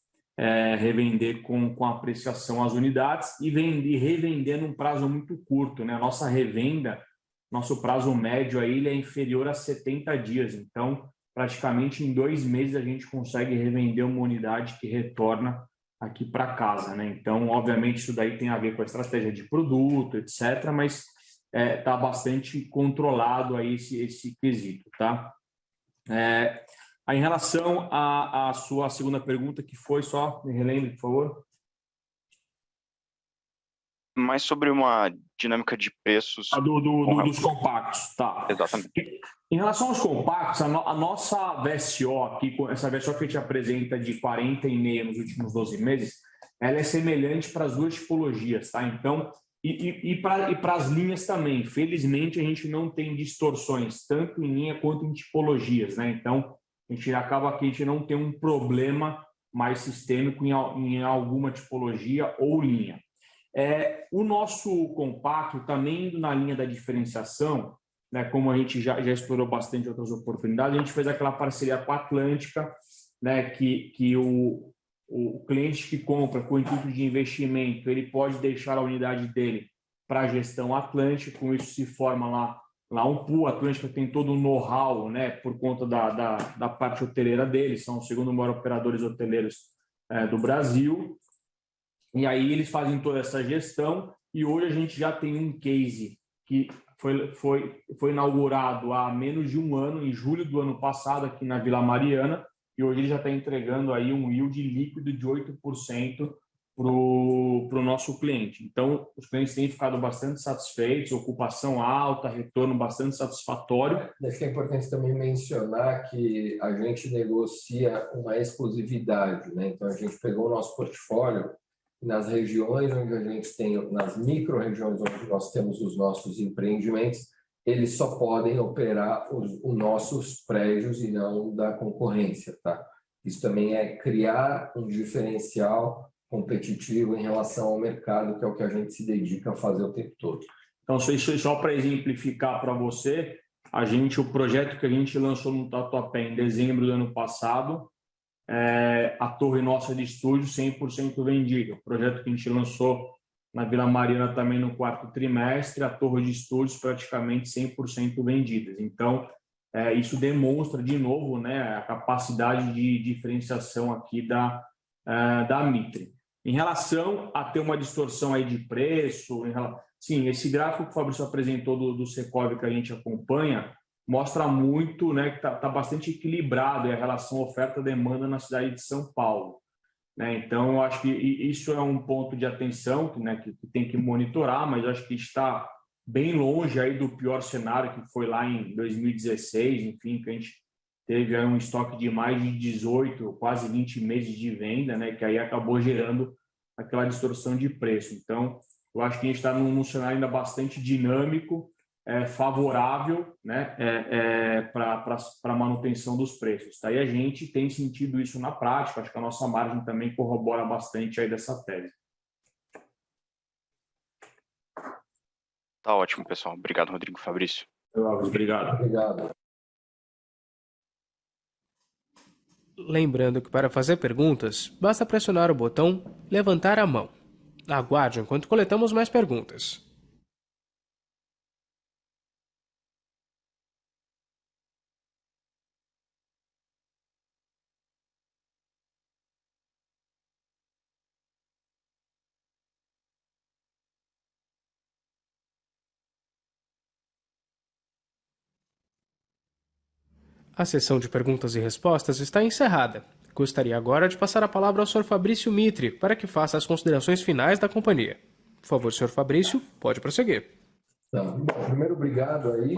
revender com apreciação as unidades e revender num prazo muito curto, né? Nossa revenda, nosso prazo médio aí, ele é inferior a 70 dias, então praticamente em 2 meses a gente consegue revender uma unidade que retorna aqui para casa, né? Então, obviamente, isso daí tem a ver com a estratégia de produto, etc., mas está bastante controlado aí esse quesito, tá? Em relação à sua segunda pergunta, que foi só, me relembre, por favor. Mais sobre uma dinâmica de preços... dos compactos, tá. Exatamente. Em relação aos compactos, a nossa VSO aqui, essa VSO que a gente apresenta de 40,5 nos últimos 12 meses, ela é semelhante para as duas tipologias, tá? Então, e para as linhas também. Felizmente, a gente não tem distorções, tanto em linha quanto em tipologias, né? Então, a gente acaba que a gente não tem um problema mais sistêmico em alguma tipologia ou linha. O nosso compacto, também indo na linha da diferenciação, né, como a gente já explorou bastante outras oportunidades, a gente fez aquela parceria com a Atlântica, né, que o cliente que compra com o intuito de investimento, ele pode deixar a unidade dele para a gestão Atlântica, com isso se forma lá um pool. A Atlântica tem todo o know-how, né, por conta da parte hoteleira deles, são os segundo maior operadores hoteleiros do Brasil, e aí eles fazem toda essa gestão, e hoje a gente já tem um case que foi inaugurado há menos de um ano, em julho do ano passado, aqui na Vila Mariana, e hoje ele já está entregando aí um yield líquido de 8% para o nosso cliente. Então, os clientes têm ficado bastante satisfeitos, ocupação alta, retorno bastante satisfatório. Acho que é importante também mencionar que a gente negocia uma exclusividade, né? Então, a gente pegou o nosso portfólio nas regiões onde a gente tem, nas micro-regiões onde nós temos os nossos empreendimentos, eles só podem operar os nossos prédios e não da concorrência, tá? Isso também é criar um diferencial competitivo em relação ao mercado, que é o que a gente se dedica a fazer o tempo todo. Então, só para exemplificar para você, o projeto que a gente lançou no Tatuapé em dezembro do ano passado, a torre nossa de estúdio 100% vendida. O projeto que a gente lançou na Vila Mariana também no quarto trimestre, a Torre de Estúdios praticamente 100% vendidas. Então, isso demonstra, de novo, né, a capacidade de diferenciação aqui da Mitre. Em relação a ter uma distorção aí de preço, sim, esse gráfico que o Fabrício apresentou do Secovi que a gente acompanha, mostra muito, né, que está bastante equilibrado a relação oferta-demanda na cidade de São Paulo. Né? Então, eu acho que isso é um ponto de atenção, né, que tem que monitorar, mas eu acho que está bem longe aí do pior cenário que foi lá em 2016, enfim, que a gente teve aí um estoque de mais de 18, quase 20 meses de venda, né, que aí acabou gerando aquela distorção de preço. Então, eu acho que a gente está num cenário ainda bastante dinâmico, favorável, né, para a manutenção dos preços. Tá? E a gente tem sentido isso na prática, acho que a nossa margem também corrobora bastante aí dessa tese. Tá ótimo, pessoal. Obrigado, Rodrigo, Fabrício. Obrigado. Obrigado. Lembrando que para fazer perguntas, basta pressionar o botão levantar a mão. Aguarde enquanto coletamos mais perguntas. A sessão de perguntas e respostas está encerrada. Gostaria agora de passar a palavra ao Sr. Fabrício Mitre para que faça as considerações finais da companhia. Por favor, Sr. Fabrício, pode prosseguir. Bom, primeiro, obrigado aí.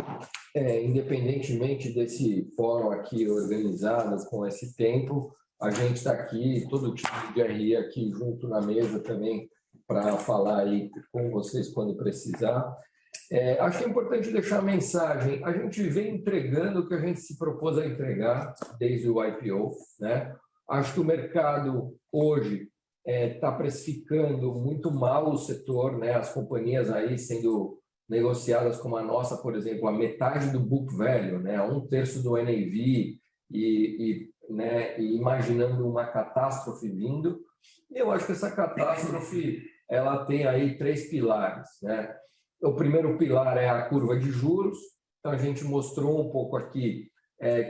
Independentemente desse fórum aqui organizado com esse tempo, a gente está aqui, todo o time de RI aqui junto na mesa também para falar aí com vocês quando precisar. Acho que é importante deixar a mensagem. A gente vem entregando o que a gente se propôs a entregar desde o IPO, né? Acho que o mercado hoje está precificando muito mal o setor, né? As companhias aí sendo negociadas como a nossa, por exemplo, a metade do book value, né? 1/3 do NAV né? E imaginando uma catástrofe vindo. Eu acho que essa catástrofe ela tem aí 3 pilares, né? O primeiro pilar é a curva de juros. Então, a gente mostrou um pouco aqui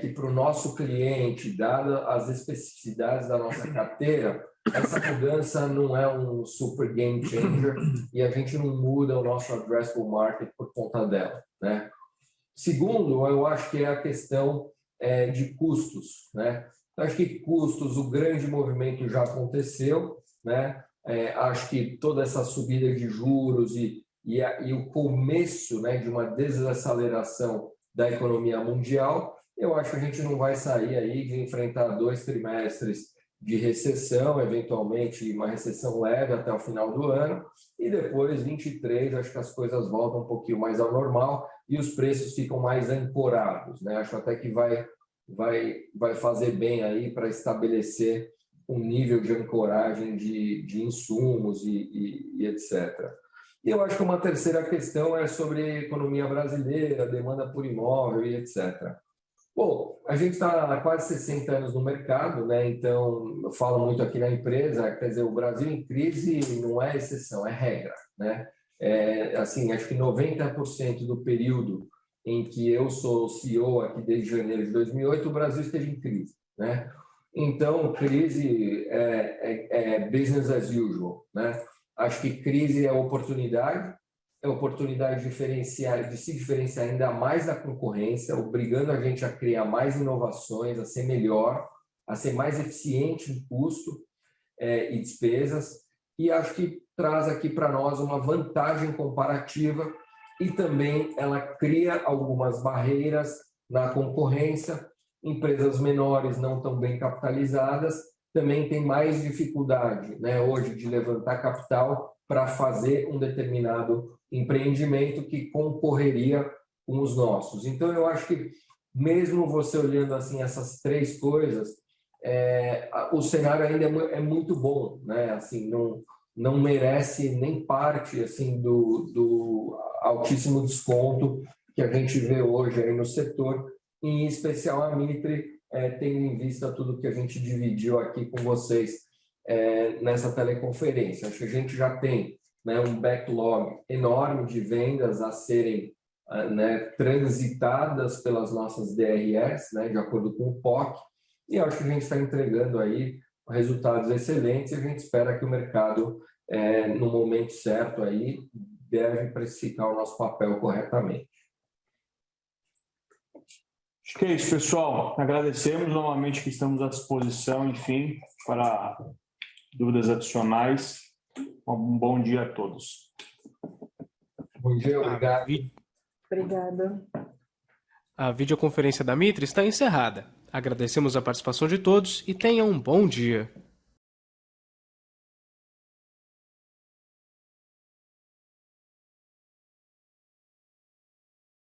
que para o nosso cliente, dadas as especificidades da nossa carteira, essa mudança não é um super game changer e a gente não muda o nosso addressable market por conta dela, né? Segundo, eu acho que é a questão de custos, né? Eu acho que custos, o grande movimento já aconteceu, né? Acho que toda essa subida de juros e o começo, né, de uma desaceleração da economia mundial, eu acho que a gente não vai sair aí de enfrentar 2 trimestres de recessão, eventualmente uma recessão leve até o final do ano, e depois, 23, acho que as coisas voltam um pouquinho mais ao normal e os preços ficam mais ancorados, né? Acho até que vai fazer bem aí para estabelecer um nível de ancoragem de insumos e etc. E eu acho que uma terceira questão é sobre economia brasileira, demanda por imóvel e etc. Bom, a gente está há quase 60 anos no mercado, né? Então, eu falo muito aqui na empresa, quer dizer, o Brasil em crise não é exceção, é regra, né? Assim, acho que 90% do período em que eu sou CEO aqui desde janeiro de 2008, o Brasil esteve em crise, né? Então, crise é business as usual, né? Acho que crise é oportunidade de se diferenciar ainda mais da concorrência, obrigando a gente a criar mais inovações, a ser melhor, a ser mais eficiente em custo e despesas, e acho que traz aqui para nós uma vantagem comparativa e também ela cria algumas barreiras na concorrência. Empresas menores, não tão bem capitalizadas, também têm mais dificuldade, né, hoje de levantar capital para fazer um determinado empreendimento que concorreria com os nossos. Então, eu acho que, mesmo você olhando assim essas 3 coisas, o cenário ainda é muito bom, né? Assim, não merece nem parte assim do altíssimo desconto que a gente vê hoje aí no setor, em especial a Mitre, tendo em vista tudo que a gente dividiu aqui com vocês nessa teleconferência. Acho que a gente já tem né, um backlog enorme de vendas a serem, né, transitadas pelas nossas DRS, né, de acordo com o POC, e acho que a gente está entregando aí resultados excelentes e a gente espera que o mercado, no momento certo, aí, deve precificar o nosso papel corretamente. Acho que é isso, pessoal. Agradecemos novamente que estamos à disposição, enfim, para dúvidas adicionais. Um bom dia a todos. Bom dia, obrigado. Obrigada. A videoconferência da Mitre está encerrada. Agradecemos a participação de todos e tenham um bom dia.